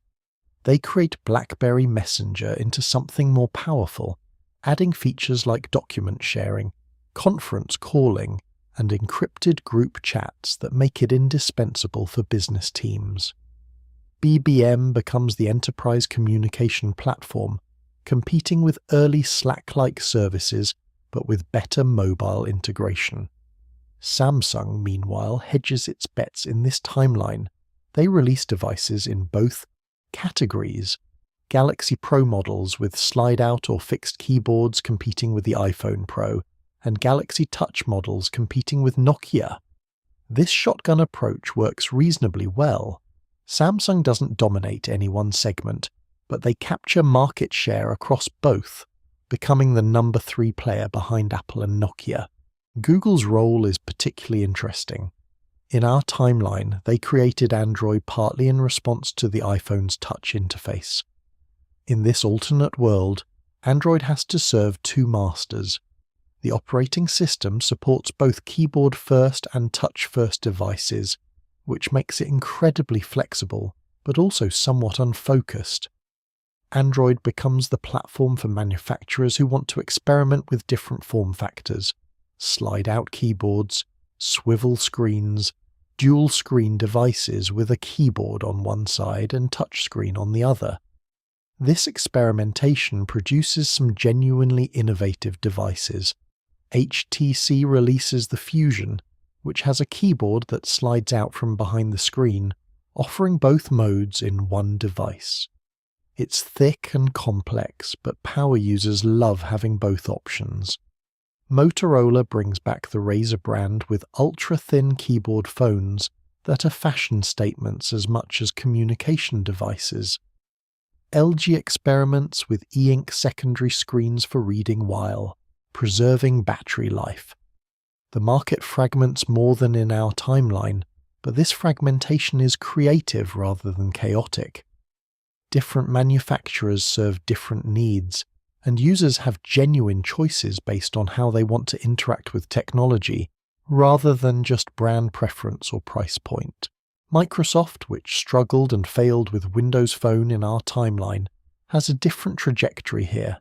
They create BlackBerry Messenger into something more powerful, adding features like document sharing, conference calling, and encrypted group chats that make it indispensable for business teams. BBM becomes the enterprise communication platform, competing with early Slack-like services but with better mobile integration. Samsung, meanwhile, hedges its bets in this timeline. They release devices in both categories: Galaxy Pro models with slide-out or fixed keyboards competing with the iPhone Pro, and Galaxy Touch models competing with Nokia. This shotgun approach works reasonably well. Samsung doesn't dominate any one segment, but they capture market share across both, becoming the number 3 player behind Apple and Nokia. Google's role is particularly interesting. In our timeline, they created Android partly in response to the iPhone's touch interface. In this alternate world, Android has to serve two masters. The operating system supports both keyboard-first and touch-first devices, which makes it incredibly flexible, but also somewhat unfocused. Android becomes the platform for manufacturers who want to experiment with different form factors: slide-out keyboards, swivel screens, dual-screen devices with a keyboard on one side and touchscreen on the other. This experimentation produces some genuinely innovative devices. HTC releases the Fusion, which has a keyboard that slides out from behind the screen, offering both modes in one device. It's thick and complex, but power users love having both options. Motorola brings back the Razr brand with ultra-thin keyboard phones that are fashion statements as much as communication devices. LG experiments with e-ink secondary screens for reading while preserving battery life. The market fragments more than in our timeline, but this fragmentation is creative rather than chaotic. Different manufacturers serve different needs, and users have genuine choices based on how they want to interact with technology, rather than just brand preference or price point. Microsoft, which struggled and failed with Windows Phone in our timeline, has a different trajectory here.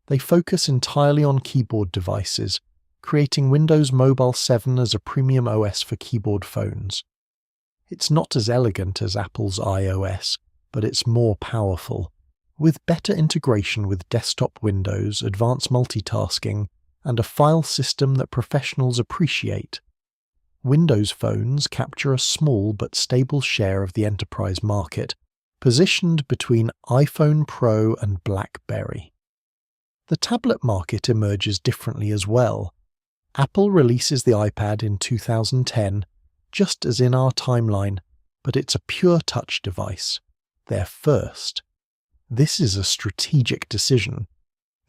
They focus entirely on keyboard devices, creating Windows Mobile 7 as a premium OS for keyboard phones. It's not as elegant as Apple's iOS, but it's more powerful, with better integration with desktop Windows, advanced multitasking, and a file system that professionals appreciate. Windows phones capture a small but stable share of the enterprise market, positioned between iPhone Pro and BlackBerry. The tablet market emerges differently as well. Apple releases the iPad in 2010, just as in our timeline, but it's a pure touch device, their first. This is a strategic decision.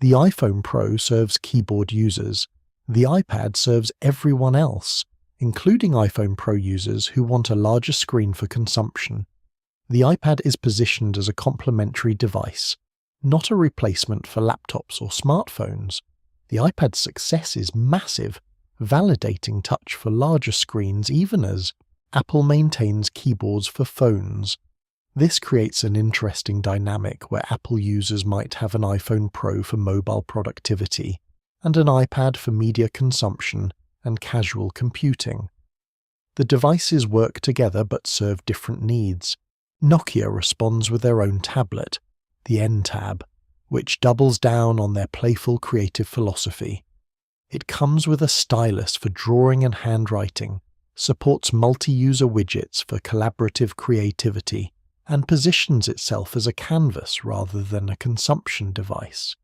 The iPhone Pro serves keyboard users. The iPad serves everyone else, including iPhone Pro users who want a larger screen for consumption. The iPad is positioned as a complementary device, not a replacement for laptops or smartphones. The iPad's success is massive, validating touch for larger screens even as Apple maintains keyboards for phones. This creates an interesting dynamic where Apple users might have an iPhone Pro for mobile productivity and an iPad for media consumption and casual computing. The devices work together but serve different needs. Nokia responds with their own tablet, the N-Tab, which doubles down on their playful creative philosophy. It comes with a stylus for drawing and handwriting, supports multi-user widgets for collaborative creativity, and positions itself as a canvas rather than a consumption device.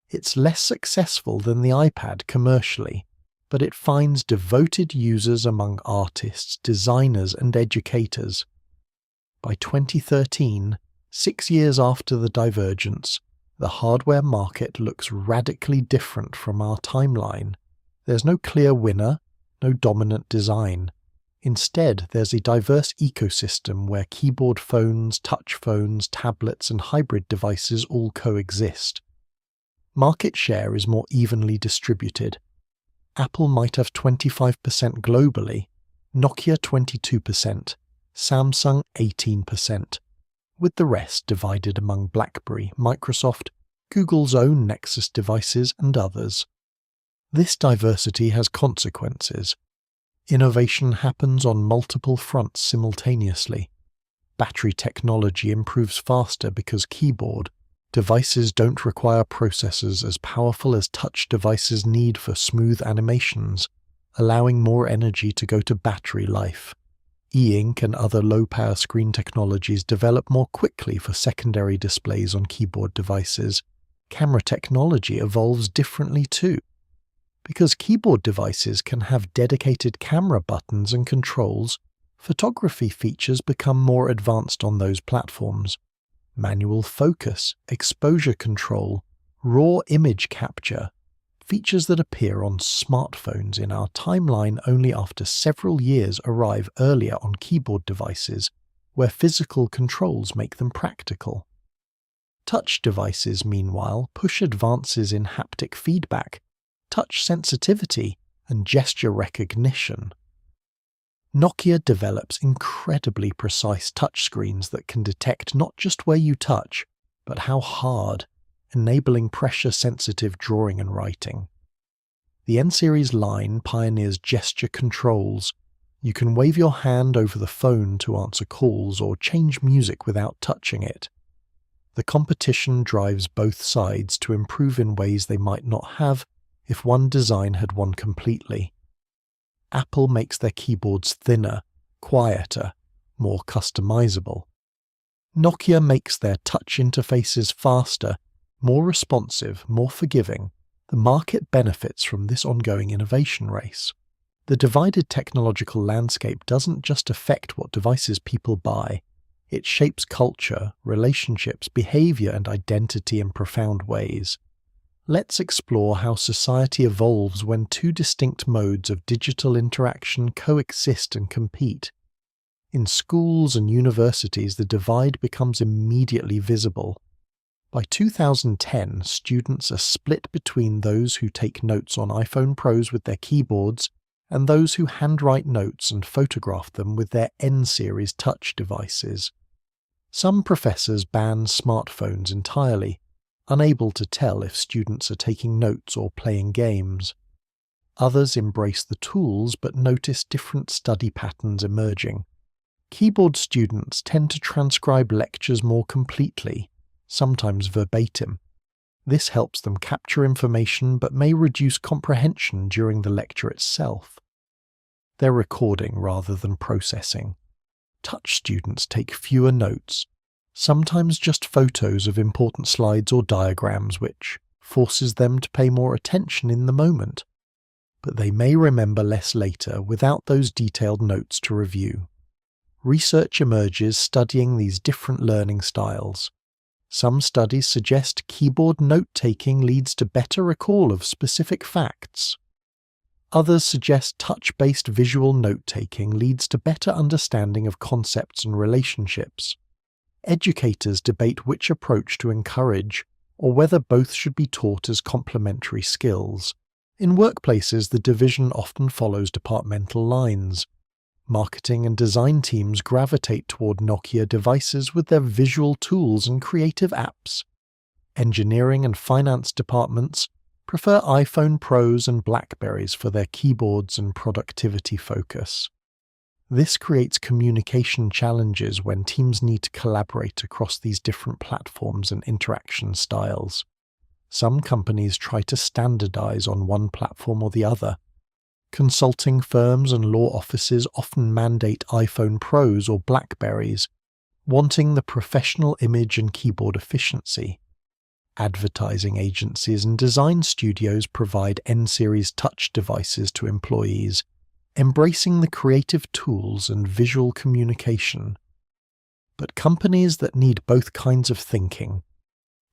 It's less successful than the iPad commercially, but it finds devoted users among artists, designers, and educators. By 2013, 6 years after the divergence, the hardware market looks radically different from our timeline. There's no clear winner, no dominant design. Instead, there's a diverse ecosystem where keyboard phones, touch phones, tablets, and hybrid devices all coexist. Market share is more evenly distributed. Apple might have 25% globally, Nokia 22%, Samsung 18%, with the rest divided among BlackBerry, Microsoft, Google's own Nexus devices, and others. This diversity has consequences. Innovation happens on multiple fronts simultaneously. Battery technology improves faster because keyboard devices don't require processors as powerful as touch devices need for smooth animations, allowing more energy to go to battery life. E-ink and other low-power screen technologies develop more quickly for secondary displays on keyboard devices. Camera technology evolves differently too. Because keyboard devices can have dedicated camera buttons and controls, photography features become more advanced on those platforms. Manual focus, exposure control, raw image capture, features that appear on smartphones in our timeline only after several years arrive earlier on keyboard devices, where physical controls make them practical. Touch devices, meanwhile, push advances in haptic feedback, touch sensitivity, and gesture recognition. Nokia develops incredibly precise touchscreens that can detect not just where you touch, but how hard, enabling pressure-sensitive drawing and writing. The N-Series line pioneers gesture controls. You can wave your hand over the phone to answer calls or change music without touching it. The competition drives both sides to improve in ways they might not have if one design had won completely. Apple makes their keyboards thinner, quieter, more customizable. Nokia makes their touch interfaces faster, more responsive, more forgiving. The market benefits from this ongoing innovation race. The divided technological landscape doesn't just affect what devices people buy. It shapes culture, relationships, behavior, and identity in profound ways. Let's explore how society evolves when two distinct modes of digital interaction coexist and compete. In schools and universities, the divide becomes immediately visible. By 2010, students are split between those who take notes on iPhone Pros with their keyboards and those who handwrite notes and photograph them with their N-series touch devices. Some professors ban smartphones entirely, unable to tell if students are taking notes or playing games. Others embrace the tools but notice different study patterns emerging. Keyboard students tend to transcribe lectures more completely, sometimes verbatim. This helps them capture information but may reduce comprehension during the lecture itself. They're recording rather than processing. Touch students take fewer notes, sometimes just photos of important slides or diagrams, which forces them to pay more attention in the moment. But they may remember less later without those detailed notes to review. Research emerges studying these different learning styles. Some studies suggest keyboard note-taking leads to better recall of specific facts. Others suggest touch-based visual note-taking leads to better understanding of concepts and relationships. Educators debate which approach to encourage, or whether both should be taught as complementary skills. In workplaces, the division often follows departmental lines. Marketing and design teams gravitate toward Nokia devices with their visual tools and creative apps. Engineering and finance departments prefer iPhone Pros and Blackberries for their keyboards and productivity focus. This creates communication challenges when teams need to collaborate across these different platforms and interaction styles. Some companies try to standardize on one platform or the other. Consulting firms and law offices often mandate iPhone Pros or Blackberries, wanting the professional image and keyboard efficiency. Advertising agencies and design studios provide N-series touch devices to employees, embracing the creative tools and visual communication. But companies that need both kinds of thinking,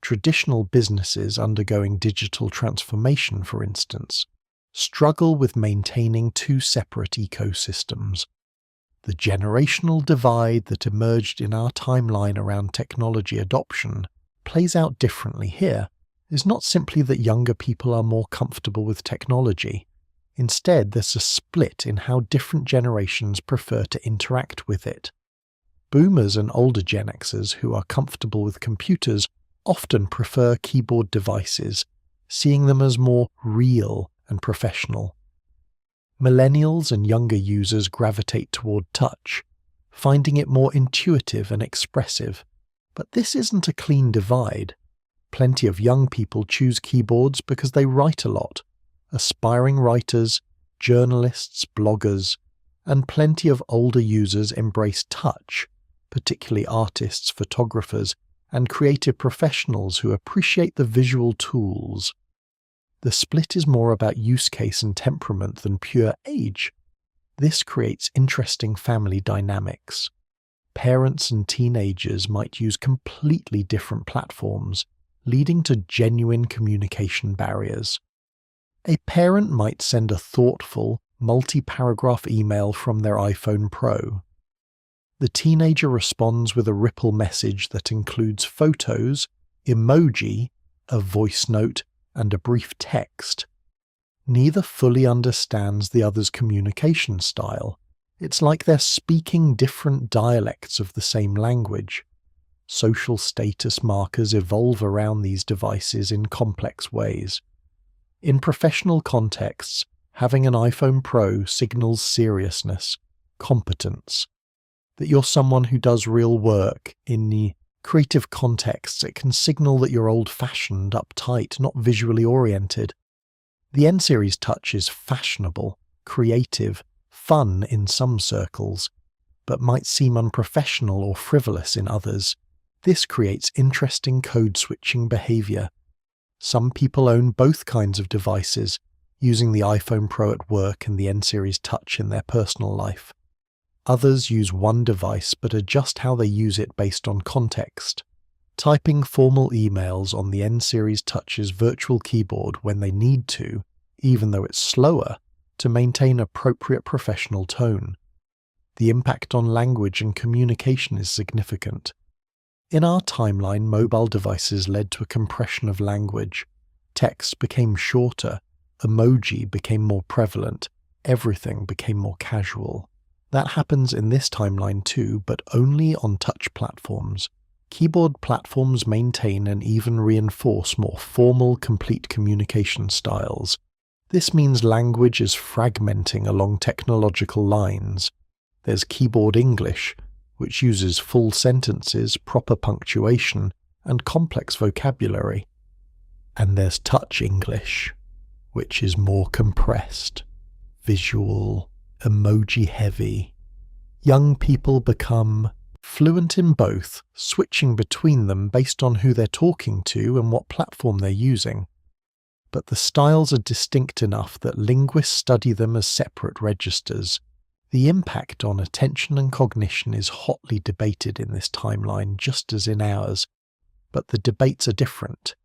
traditional businesses undergoing digital transformation, for instance, struggle with maintaining two separate ecosystems. The generational divide that emerged in our timeline around technology adoption plays out differently here is not simply that younger people are more comfortable with technology. Instead, there's a split in how different generations prefer to interact with it. Boomers and older Gen Xers who are comfortable with computers often prefer keyboard devices, seeing them as more real and professional. Millennials and younger users gravitate toward touch, finding it more intuitive and expressive. But this isn't a clean divide. Plenty of young people choose keyboards because they write a lot. Aspiring writers, journalists, bloggers, and plenty of older users embrace touch, particularly artists, photographers, and creative professionals who appreciate the visual tools. The split is more about use case and temperament than pure age. This creates interesting family dynamics. Parents and teenagers might use completely different platforms, leading to genuine communication barriers. A parent might send a thoughtful, multi-paragraph email from their iPhone Pro. The teenager responds with a ripple message that includes photos, emoji, a voice note, and a brief text. Neither fully understands the other's communication style. It's like they're speaking different dialects of the same language. Social status markers evolve around these devices in complex ways. In professional contexts, having an iPhone Pro signals seriousness, competence, that you're someone who does real work. In the creative contexts, it can signal that you're old-fashioned, uptight, not visually oriented. The N-series touch is fashionable, creative, fun in some circles, but might seem unprofessional or frivolous in others. This creates interesting code-switching behavior. Some people own both kinds of devices, using the iPhone Pro at work and the N-series touch in their personal life. Others use one device but adjust how they use it based on context, typing formal emails on the N-series touch's virtual keyboard when they need to, even though it's slower, to maintain appropriate professional tone. The impact on language and communication is significant. In our timeline, mobile devices led to a compression of language. Text became shorter, emoji became more prevalent, everything became more casual. That happens in this timeline too, but only on touch platforms. Keyboard platforms maintain and even reinforce more formal, complete communication styles. This means language is fragmenting along technological lines. There's keyboard English, which uses full sentences, proper punctuation, and complex vocabulary. And there's touch English, which is more compressed, visual, emoji-heavy. Young people become fluent in both, switching between them based on who they're talking to and what platform they're using. But the styles are distinct enough that linguists study them as separate registers. The impact on attention and cognition is hotly debated in this timeline, just as in ours, but the debates are different.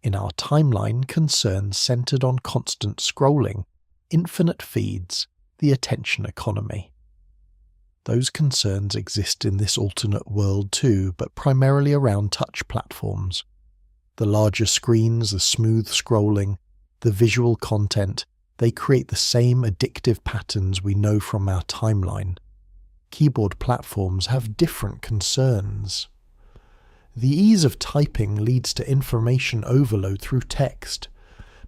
In our timeline, concerns centered on constant scrolling, infinite feeds, the attention economy. Those concerns exist in this alternate world too, but primarily around touch platforms. The larger screens, the smooth scrolling, the visual content, they create the same addictive patterns we know from our timeline. Keyboard platforms have different concerns. The ease of typing leads to information overload through text.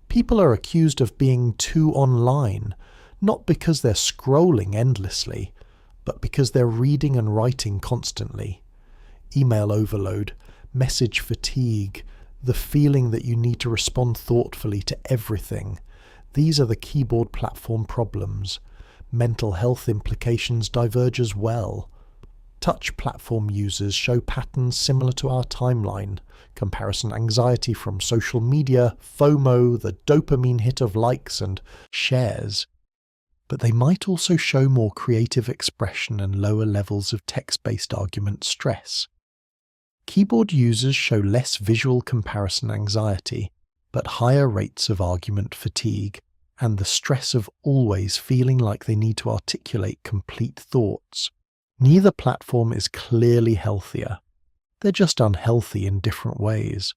People are accused of being too online, not because they're scrolling endlessly, but because they're reading and writing constantly. Email overload, message fatigue, the feeling that you need to respond thoughtfully to everything. These are the keyboard platform problems. Mental health implications diverge as well. Touch platform users show patterns similar to our timeline: comparison anxiety from social media, FOMO, the dopamine hit of likes and shares. But they might also show more creative expression and lower levels of text-based argument stress. Keyboard users show less visual comparison anxiety, but higher rates of argument fatigue, and the stress of always feeling like they need to articulate complete thoughts. Neither platform is clearly healthier. They're just unhealthy in different ways.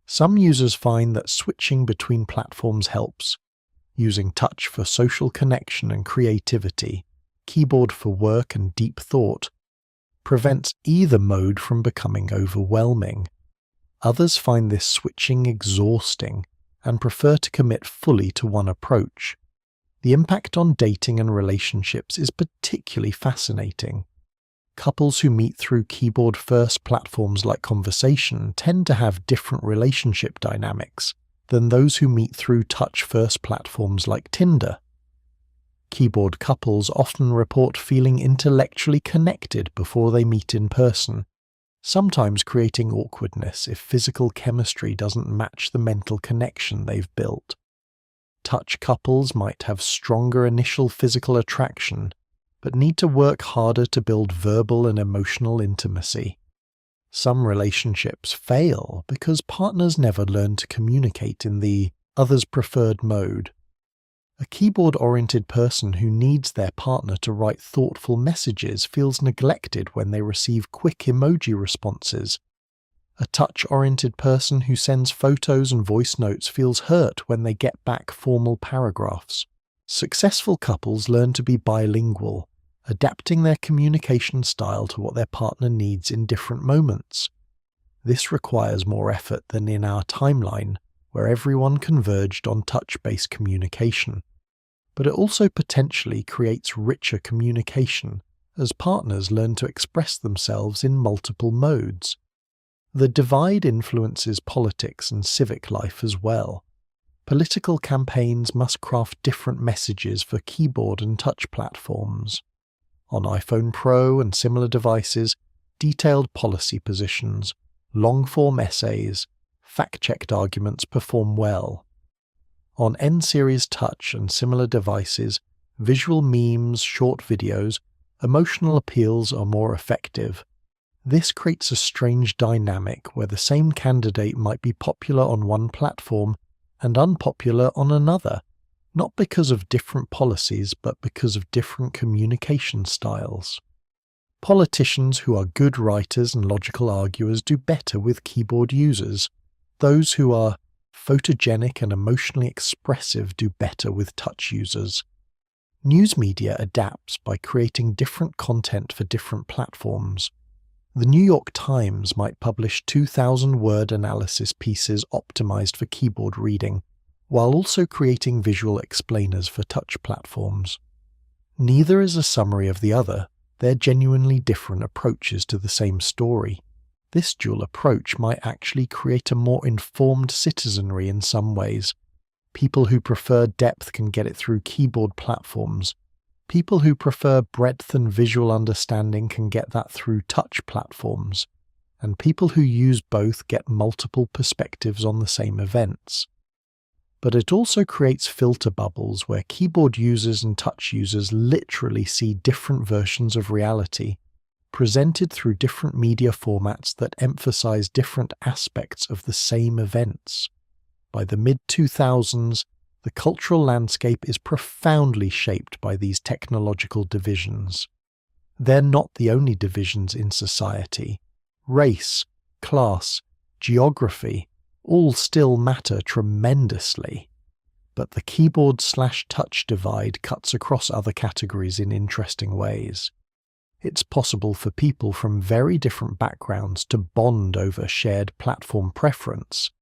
Some users find that switching between platforms helps, using touch for social connection and creativity, keyboard for work and deep thought, prevents either mode from becoming overwhelming. Others find this switching exhausting and prefer to commit fully to one approach. The impact on dating and relationships is particularly fascinating. Couples who meet through keyboard-first platforms like conversation tend to have different relationship dynamics than those who meet through touch-first platforms like Tinder. Keyboard couples often report feeling intellectually connected before they meet in person, sometimes creating awkwardness if physical chemistry doesn't match the mental connection they've built. Touch couples might have stronger initial physical attraction, but need to work harder to build verbal and emotional intimacy. Some relationships fail because partners never learn to communicate in the other's preferred mode. A keyboard-oriented person who needs their partner to write thoughtful messages feels neglected when they receive quick emoji responses. A touch-oriented person who sends photos and voice notes feels hurt when they get back formal paragraphs. Successful couples learn to be bilingual, adapting their communication style to what their partner needs in different moments. This requires more effort than in our timeline, where everyone converged on touch-based communication. But it also potentially creates richer communication, as partners learn to express themselves in multiple modes. The divide influences politics and civic life as well. Political campaigns must craft different messages for keyboard and touch platforms. On iPhone Pro and similar devices, detailed policy positions, long-form essays, fact-checked arguments perform well. On N-Series Touch and similar devices, visual memes, short videos, emotional appeals are more effective. This creates a strange dynamic where the same candidate might be popular on one platform and unpopular on another, not because of different policies but because of different communication styles. Politicians who are good writers and logical arguers do better with keyboard users. Those who are photogenic and emotionally expressive do better with touch users. News media adapts by creating different content for different platforms. The New York Times might publish 2,000-word analysis pieces optimized for keyboard reading, while also creating visual explainers for touch platforms. Neither is a summary of the other, they're genuinely different approaches to the same story. This dual approach might actually create a more informed citizenry in some ways. People who prefer depth can get it through keyboard platforms. People who prefer breadth and visual understanding can get that through touch platforms. And people who use both get multiple perspectives on the same events. But it also creates filter bubbles where keyboard users and touch users literally see different versions of reality, presented through different media formats that emphasize different aspects of the same events. By the mid-2000s, the cultural landscape is profoundly shaped by these technological divisions. They're not the only divisions in society. Race, class, geography, all still matter tremendously. But the keyboard/touch divide cuts across other categories in interesting ways. It's possible for people from very different backgrounds to bond over shared platform preference,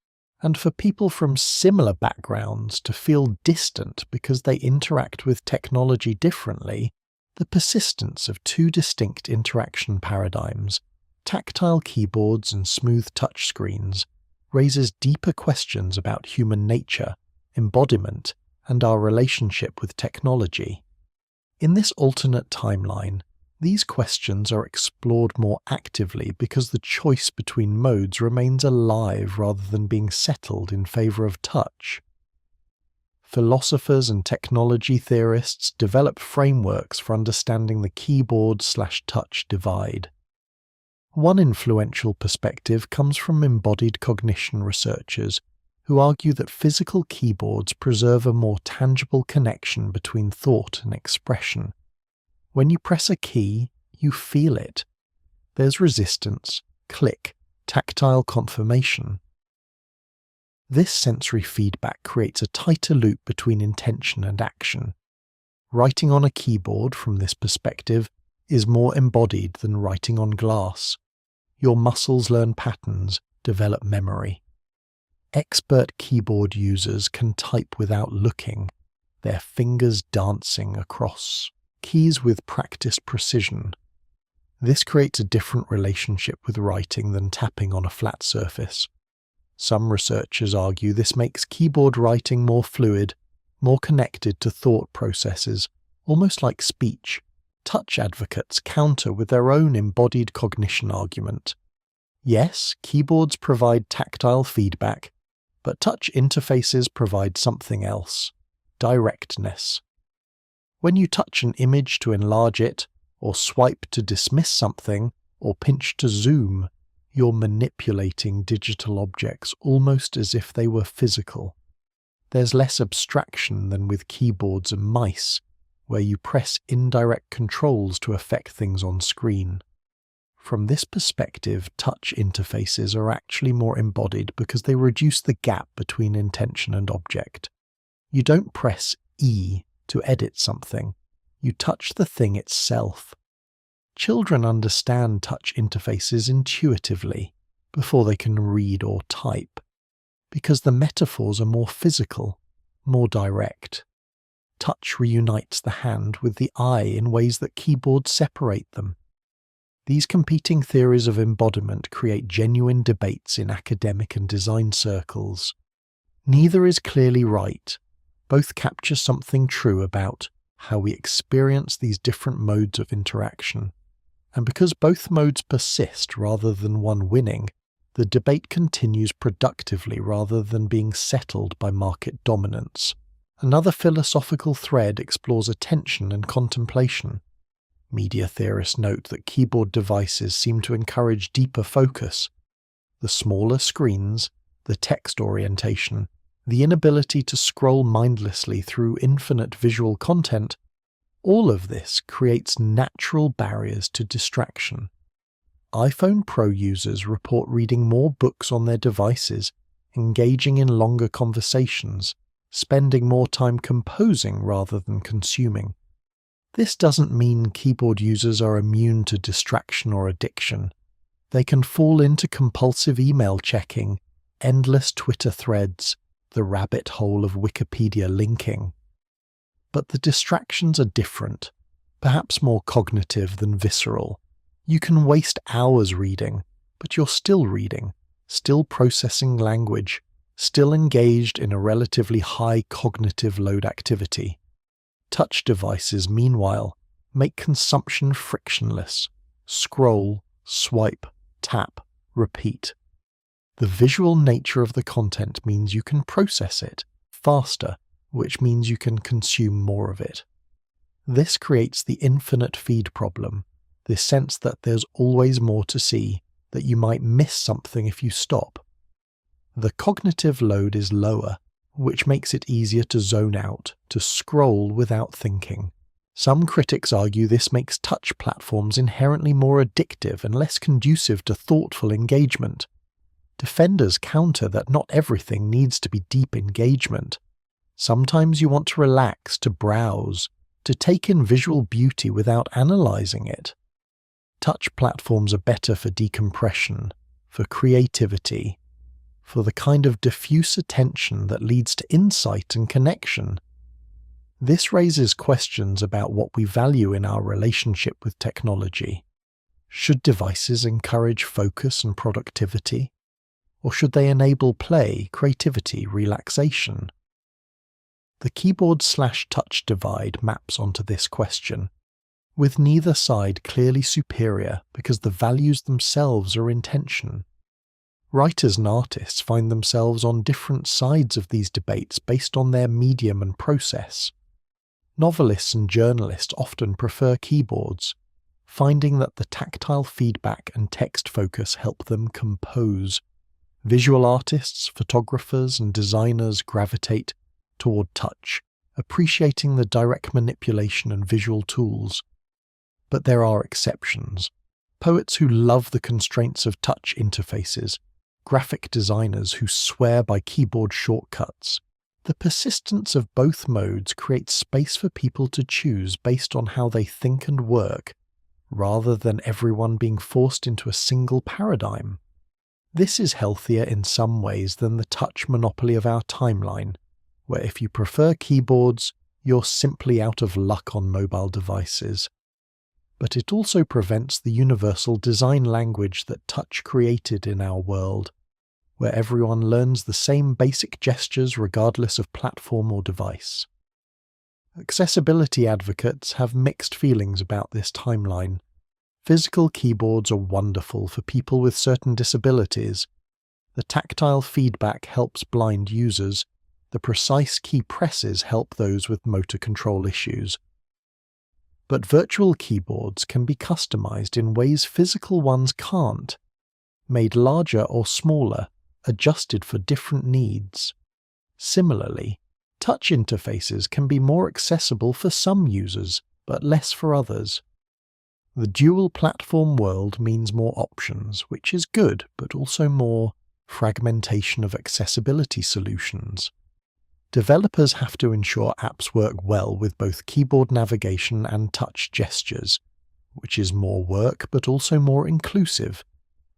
and for people from similar backgrounds to feel distant because they interact with technology differently. The persistence of two distinct interaction paradigms, tactile keyboards and smooth touchscreens, raises deeper questions about human nature, embodiment, and our relationship with technology. In this alternate timeline, these questions are explored more actively because the choice between modes remains alive rather than being settled in favor of touch. Philosophers and technology theorists develop frameworks for understanding the keyboard/touch divide. One influential perspective comes from embodied cognition researchers who argue that physical keyboards preserve a more tangible connection between thought and expression. When you press a key, you feel it. There's resistance, click, tactile confirmation. This sensory feedback creates a tighter loop between intention and action. Writing on a keyboard, from this perspective, is more embodied than writing on glass. Your muscles learn patterns, develop memory. Expert keyboard users can type without looking, their fingers dancing across keys with practiced precision. This creates a different relationship with writing than tapping on a flat surface. Some researchers argue this makes keyboard writing more fluid, more connected to thought processes, almost like speech. Touch advocates counter with their own embodied cognition argument. Yes, keyboards provide tactile feedback, but touch interfaces provide something else: directness. When you touch an image to enlarge it, or swipe to dismiss something, or pinch to zoom, you're manipulating digital objects almost as if they were physical. There's less abstraction than with keyboards and mice, where you press indirect controls to affect things on screen. From this perspective, touch interfaces are actually more embodied because they reduce the gap between intention and object. You don't press E to edit something, you touch the thing itself. Children understand touch interfaces intuitively, before they can read or type, because the metaphors are more physical, more direct. Touch reunites the hand with the eye in ways that keyboards separate them. These competing theories of embodiment create genuine debates in academic and design circles. Neither is clearly right. Both capture something true about how we experience these different modes of interaction. And because both modes persist rather than one winning, the debate continues productively rather than being settled by market dominance. Another philosophical thread explores attention and contemplation. Media theorists note that keyboard devices seem to encourage deeper focus. The smaller screens, the text orientation, the inability to scroll mindlessly through infinite visual content, all of this creates natural barriers to distraction. iPhone Pro users report reading more books on their devices, engaging in longer conversations, spending more time composing rather than consuming. This doesn't mean keyboard users are immune to distraction or addiction. They can fall into compulsive email checking, endless Twitter threads, the rabbit hole of Wikipedia linking. But the distractions are different, perhaps more cognitive than visceral. You can waste hours reading, but you're still reading, still processing language, still engaged in a relatively high cognitive load activity. Touch devices, meanwhile, make consumption frictionless. Scroll, swipe, tap, repeat. The visual nature of the content means you can process it faster, which means you can consume more of it. This creates the infinite feed problem, this sense that there's always more to see, that you might miss something if you stop. The cognitive load is lower, which makes it easier to zone out, to scroll without thinking. Some critics argue this makes touch platforms inherently more addictive and less conducive to thoughtful engagement. Defenders counter that not everything needs to be deep engagement. Sometimes you want to relax, to browse, to take in visual beauty without analyzing it. Touch platforms are better for decompression, for creativity, for the kind of diffuse attention that leads to insight and connection. This raises questions about what we value in our relationship with technology. Should devices encourage focus and productivity? Or should they enable play, creativity, relaxation? The keyboard/touch divide maps onto this question, with neither side clearly superior because the values themselves are in tension. Writers and artists find themselves on different sides of these debates based on their medium and process. Novelists and journalists often prefer keyboards, finding that the tactile feedback and text focus help them compose. Visual artists, photographers, and designers gravitate toward touch, appreciating the direct manipulation and visual tools. But there are exceptions. Poets who love the constraints of touch interfaces, graphic designers who swear by keyboard shortcuts. The persistence of both modes creates space for people to choose based on how they think and work, rather than everyone being forced into a single paradigm. This is healthier in some ways than the touch monopoly of our timeline, where if you prefer keyboards, you're simply out of luck on mobile devices. But it also prevents the universal design language that touch created in our world, where everyone learns the same basic gestures regardless of platform or device. Accessibility advocates have mixed feelings about this timeline. Physical keyboards are wonderful for people with certain disabilities. The tactile feedback helps blind users. The precise key presses help those with motor control issues. But virtual keyboards can be customized in ways physical ones can't, made larger or smaller, adjusted for different needs. Similarly, touch interfaces can be more accessible for some users, but less for others. The dual-platform world means more options, which is good, but also more fragmentation of accessibility solutions. Developers have to ensure apps work well with both keyboard navigation and touch gestures, which is more work but also more inclusive.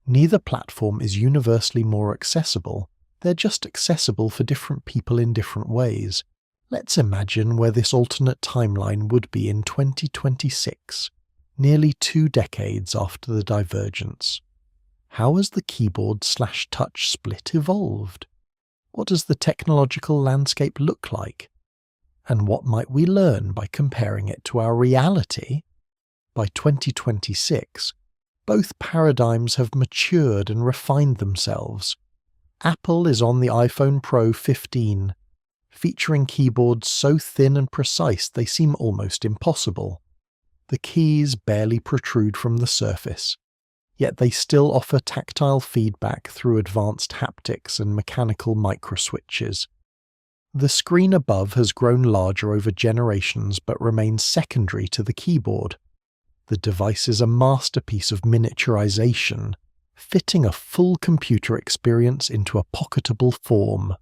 Neither platform is universally more accessible, they're just accessible for different people in different ways. Let's imagine where this alternate timeline would be in 2026, nearly 2 decades after the divergence. How has the keyboard/touch split evolved? What does the technological landscape look like? And what might we learn by comparing it to our reality? By 2026, both paradigms have matured and refined themselves. Apple is on the iPhone Pro 15, featuring keyboards so thin and precise they seem almost impossible. The keys barely protrude from the surface, yet they still offer tactile feedback through advanced haptics and mechanical microswitches. The screen above has grown larger over generations but remains secondary to the keyboard. The device is a masterpiece of miniaturization, fitting a full computer experience into a pocketable form.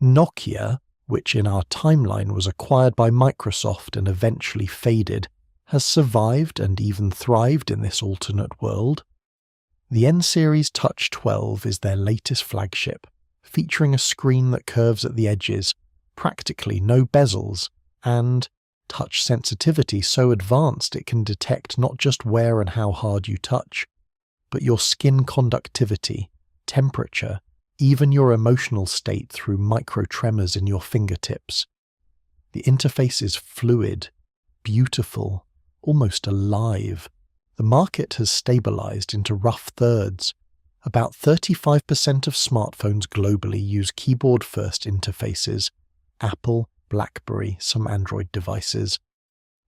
Nokia, which in our timeline was acquired by Microsoft and eventually faded, has survived and even thrived in this alternate world. The N-Series Touch 12 is their latest flagship, featuring a screen that curves at the edges, practically no bezels, and touch sensitivity so advanced it can detect not just where and how hard you touch, but your skin conductivity, temperature, even your emotional state through micro-tremors in your fingertips. The interface is fluid, beautiful, almost alive. The market has stabilized into rough thirds. About 35% of smartphones globally use keyboard-first interfaces, Apple, BlackBerry, some Android devices.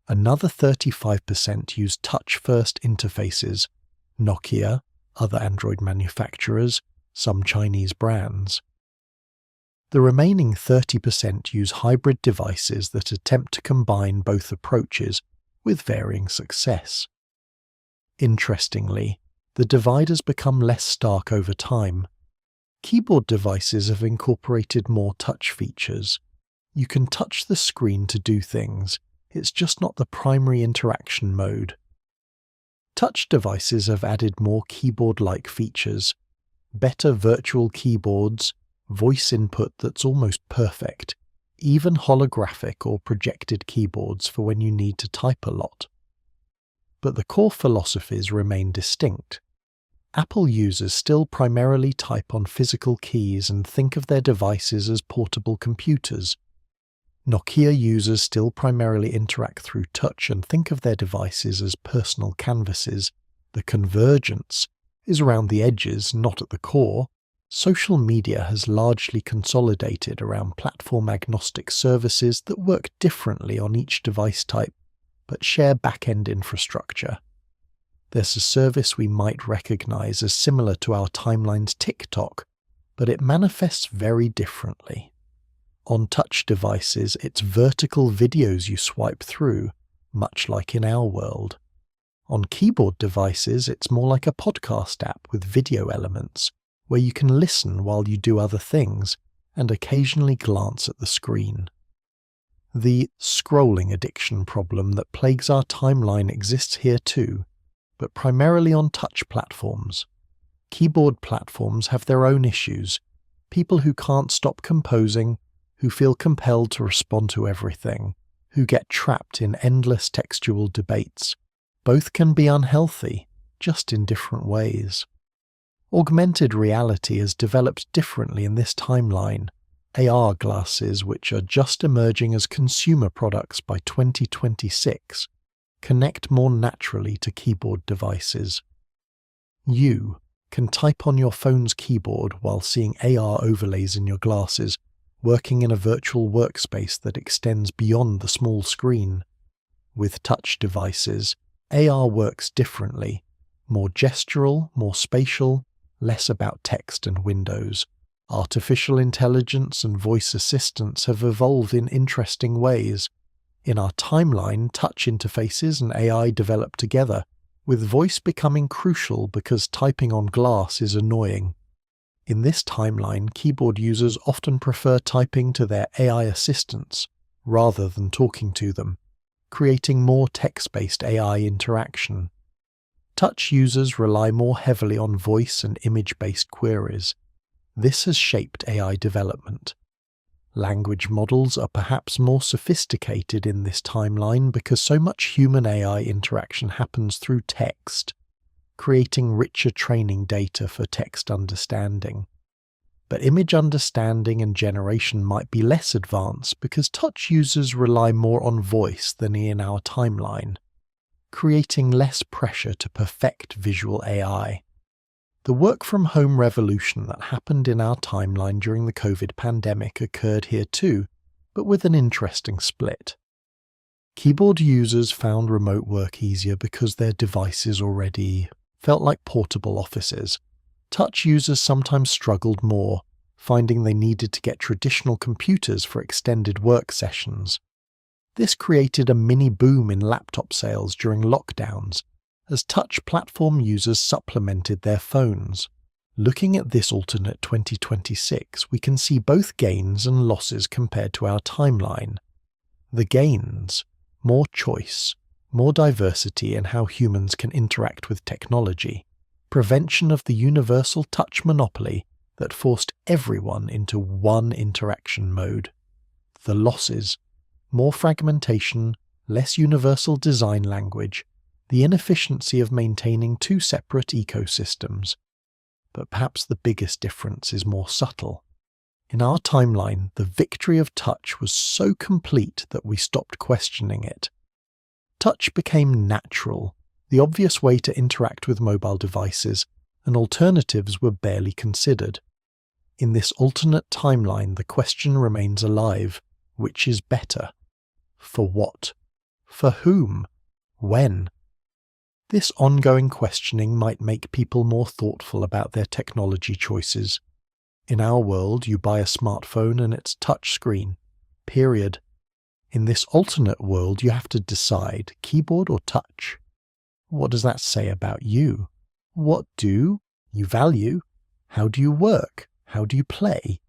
Another 35% use touch-first interfaces, Nokia, other Android manufacturers, some Chinese brands. The remaining 30% use hybrid devices that attempt to combine both approaches, with varying success. Interestingly, the divide has become less stark over time. Keyboard devices have incorporated more touch features. You can touch the screen to do things, it's just not the primary interaction mode. Touch devices have added more keyboard-like features, better virtual keyboards, voice input that's almost perfect, even holographic or projected keyboards for when you need to type a lot. But the core philosophies remain distinct. Apple users still primarily type on physical keys and think of their devices as portable computers. Nokia users still primarily interact through touch and think of their devices as personal canvases. The convergence is around the edges, not at the core. Social media has largely consolidated around platform-agnostic services that work differently on each device type, but share back-end infrastructure. There's a service we might recognize as similar to our timeline's TikTok, but it manifests very differently. On touch devices, it's vertical videos you swipe through, much like in our world. On keyboard devices, it's more like a podcast app with video elements, where you can listen while you do other things and occasionally glance at the screen. The scrolling addiction problem that plagues our timeline exists here too, but primarily on touch platforms. Keyboard platforms have their own issues, people who can't stop composing, who feel compelled to respond to everything, who get trapped in endless textual debates. Both can be unhealthy, just in different ways. Augmented reality has developed differently in this timeline. AR glasses, which are just emerging as consumer products by 2026, connect more naturally to keyboard devices. You can type on your phone's keyboard while seeing AR overlays in your glasses, working in a virtual workspace that extends beyond the small screen. With touch devices, AR works differently, more gestural, more spatial, less about text and windows. Artificial intelligence and voice assistants have evolved in interesting ways. In our timeline, touch interfaces and AI develop together, with voice becoming crucial because typing on glass is annoying. In this timeline, keyboard users often prefer typing to their AI assistants rather than talking to them, creating more text-based AI interaction. Touch users rely more heavily on voice and image-based queries. This has shaped AI development. Language models are perhaps more sophisticated in this timeline because so much human-AI interaction happens through text, creating richer training data for text understanding. But image understanding and generation might be less advanced because touch users rely more on voice than in our timeline, creating less pressure to perfect visual AI. The work-from-home revolution that happened in our timeline during the COVID pandemic occurred here too, but with an interesting split. Keyboard users found remote work easier because their devices already felt like portable offices. Touch users sometimes struggled more, finding they needed to get traditional computers for extended work sessions. This created a mini boom in laptop sales during lockdowns, as touch platform users supplemented their phones. Looking at this alternate 2026, we can see both gains and losses compared to our timeline. The gains: more choice, more diversity in how humans can interact with technology, prevention of the universal touch monopoly that forced everyone into one interaction mode. The losses: more fragmentation, less universal design language, the inefficiency of maintaining two separate ecosystems. But perhaps the biggest difference is more subtle. In our timeline, the victory of touch was so complete that we stopped questioning it. Touch became natural, the obvious way to interact with mobile devices, and alternatives were barely considered. In this alternate timeline, the question remains alive: which is better? For what? For whom? When? This ongoing questioning might make people more thoughtful about their technology choices. In our world, you buy a smartphone and it's touch screen. Period. In this alternate world, you have to decide, keyboard or touch. What does that say about you? What do you value? How do you work? How do you play?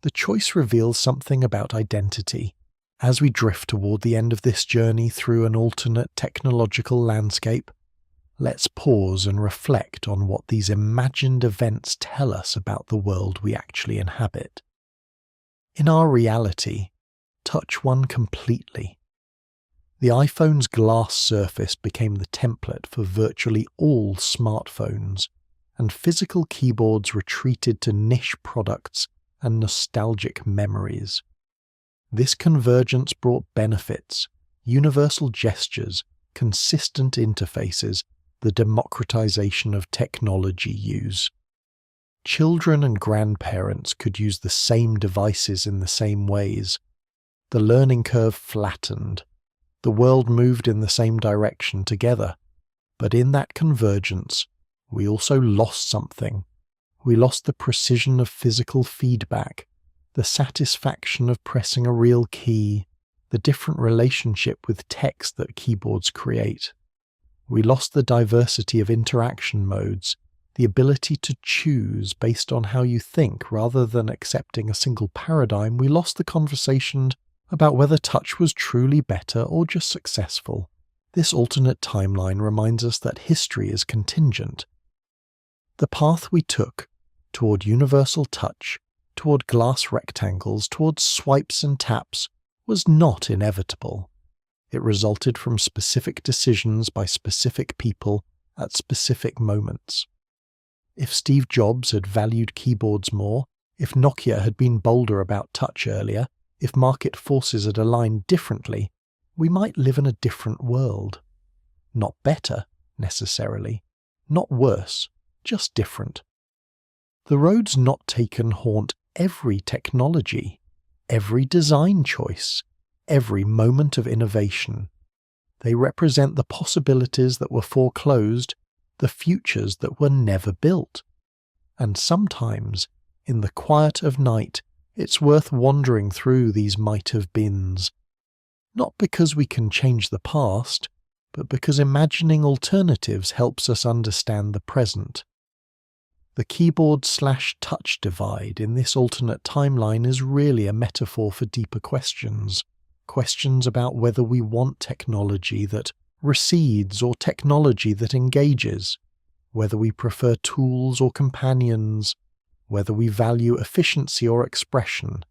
The choice reveals something about identity. As we drift toward the end of this journey through an alternate technological landscape, let's pause and reflect on what these imagined events tell us about the world we actually inhabit. In our reality, touch won completely. The iPhone's glass surface became the template for virtually all smartphones, and physical keyboards retreated to niche products and nostalgic memories. This convergence brought benefits: universal gestures, consistent interfaces, the democratization of technology use. Children and grandparents could use the same devices in the same ways. The learning curve flattened. The world moved in the same direction together. But in that convergence, we also lost something. We lost the precision of physical feedback, the satisfaction of pressing a real key, the different relationship with text that keyboards create. We lost the diversity of interaction modes, the ability to choose based on how you think rather than accepting a single paradigm. We lost the conversation about whether touch was truly better or just successful. This alternate timeline reminds us that history is contingent. The path we took toward universal touch, toward glass rectangles, toward swipes and taps, was not inevitable. It resulted from specific decisions by specific people at specific moments. If Steve Jobs had valued keyboards more, if Nokia had been bolder about touch earlier, if market forces had aligned differently, we might live in a different world. Not better, necessarily. Not worse, just different. The roads not taken haunt every technology, every design choice, every moment of innovation. They represent the possibilities that were foreclosed, the futures that were never built. And sometimes, in the quiet of night, it's worth wandering through these might-have-beens. Not because we can change the past, but because imagining alternatives helps us understand the present. The keyboard/touch divide in this alternate timeline is really a metaphor for deeper questions. Questions about whether we want technology that recedes or technology that engages, whether we prefer tools or companions, whether we value efficiency or expression.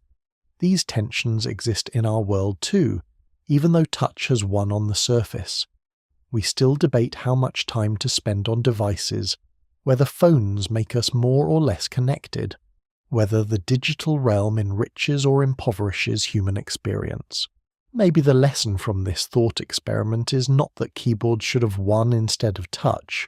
These tensions exist in our world too, even though touch has won on the surface. We still debate how much time to spend on devices, whether phones make us more or less connected, whether the digital realm enriches or impoverishes human experience. Maybe the lesson from this thought experiment is not that keyboards should have won instead of touch.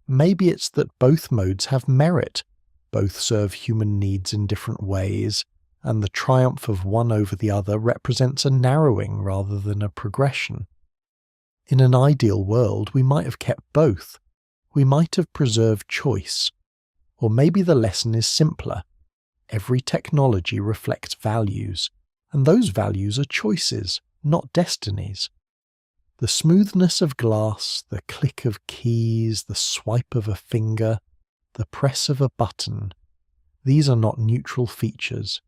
Maybe it's that both modes have merit, both serve human needs in different ways, and the triumph of one over the other represents a narrowing rather than a progression. In an ideal world, we might have kept both. We might have preserved choice. Or maybe the lesson is simpler. Every technology reflects values, and those values are choices, not destinies. The smoothness of glass, the click of keys, the swipe of a finger, the press of a button, these are not neutral features.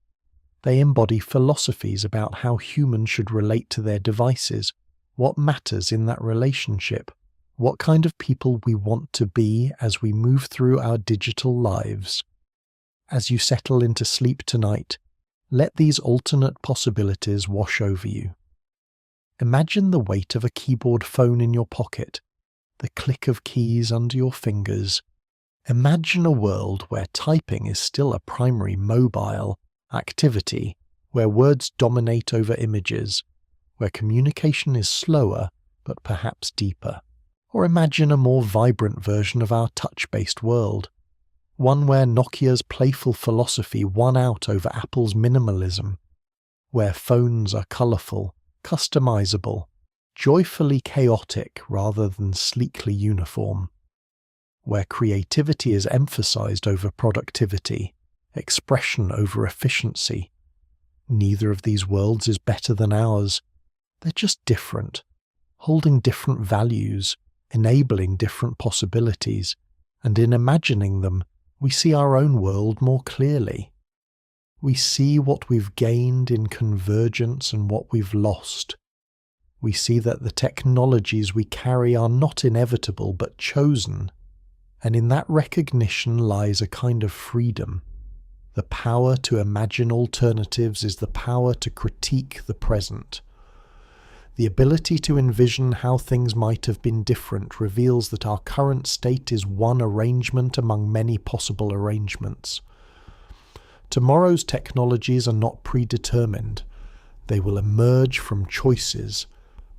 They embody philosophies about how humans should relate to their devices, what matters in that relationship, what kind of people we want to be as we move through our digital lives. As you settle into sleep tonight, let these alternate possibilities wash over you. Imagine the weight of a keyboard phone in your pocket, the click of keys under your fingers. Imagine a world where typing is still a primary mobile activity, where words dominate over images, where communication is slower but perhaps deeper. Or imagine a more vibrant version of our touch-based world, one where Nokia's playful philosophy won out over Apple's minimalism, where phones are colourful, customizable, joyfully chaotic rather than sleekly uniform, where creativity is emphasized over productivity, expression over efficiency. Neither of these worlds is better than ours. They're just different, holding different values, enabling different possibilities, and in imagining them, we see our own world more clearly. We see what we've gained in convergence and what we've lost. We see that the technologies we carry are not inevitable but chosen, and in that recognition lies a kind of freedom. The power to imagine alternatives is the power to critique the present. The ability to envision how things might have been different reveals that our current state is one arrangement among many possible arrangements. Tomorrow's technologies are not predetermined. They will emerge from choices,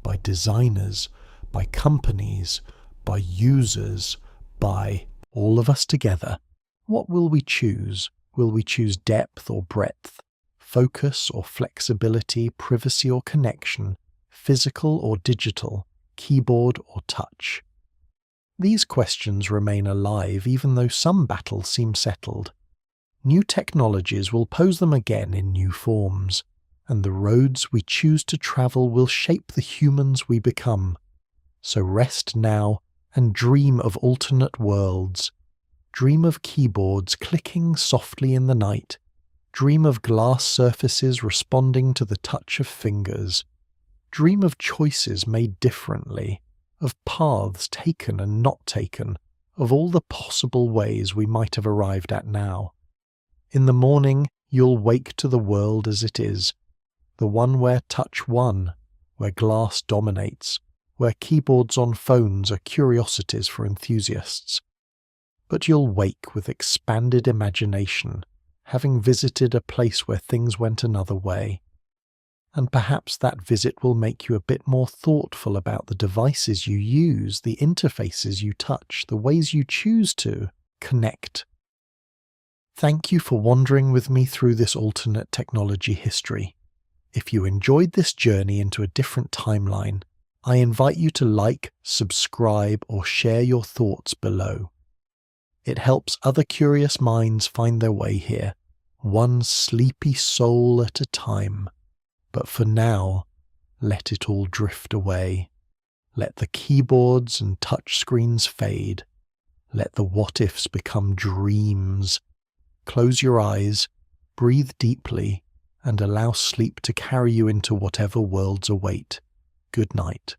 by designers, by companies, by users, by all of us together. What will we choose? Will we choose depth or breadth, focus or flexibility, privacy or connection, physical or digital, keyboard or touch? These questions remain alive even though some battles seem settled. New technologies will pose them again in new forms, and the roads we choose to travel will shape the humans we become. So rest now and dream of alternate worlds. Dream of keyboards clicking softly in the night. Dream of glass surfaces responding to the touch of fingers. Dream of choices made differently, of paths taken and not taken, of all the possible ways we might have arrived at now. In the morning, you'll wake to the world as it is, the one where touch won, where glass dominates, where keyboards on phones are curiosities for enthusiasts. But you'll wake with expanded imagination, having visited a place where things went another way. And perhaps that visit will make you a bit more thoughtful about the devices you use, the interfaces you touch, the ways you choose to connect. Thank you for wandering with me through this alternate technology history. If you enjoyed this journey into a different timeline, I invite you to like, subscribe, or share your thoughts below. It helps other curious minds find their way here, one sleepy soul at a time. But for now, let it all drift away. Let the keyboards and touchscreens fade. Let the what-ifs become dreams. Close your eyes, breathe deeply, and allow sleep to carry you into whatever worlds await. Good night.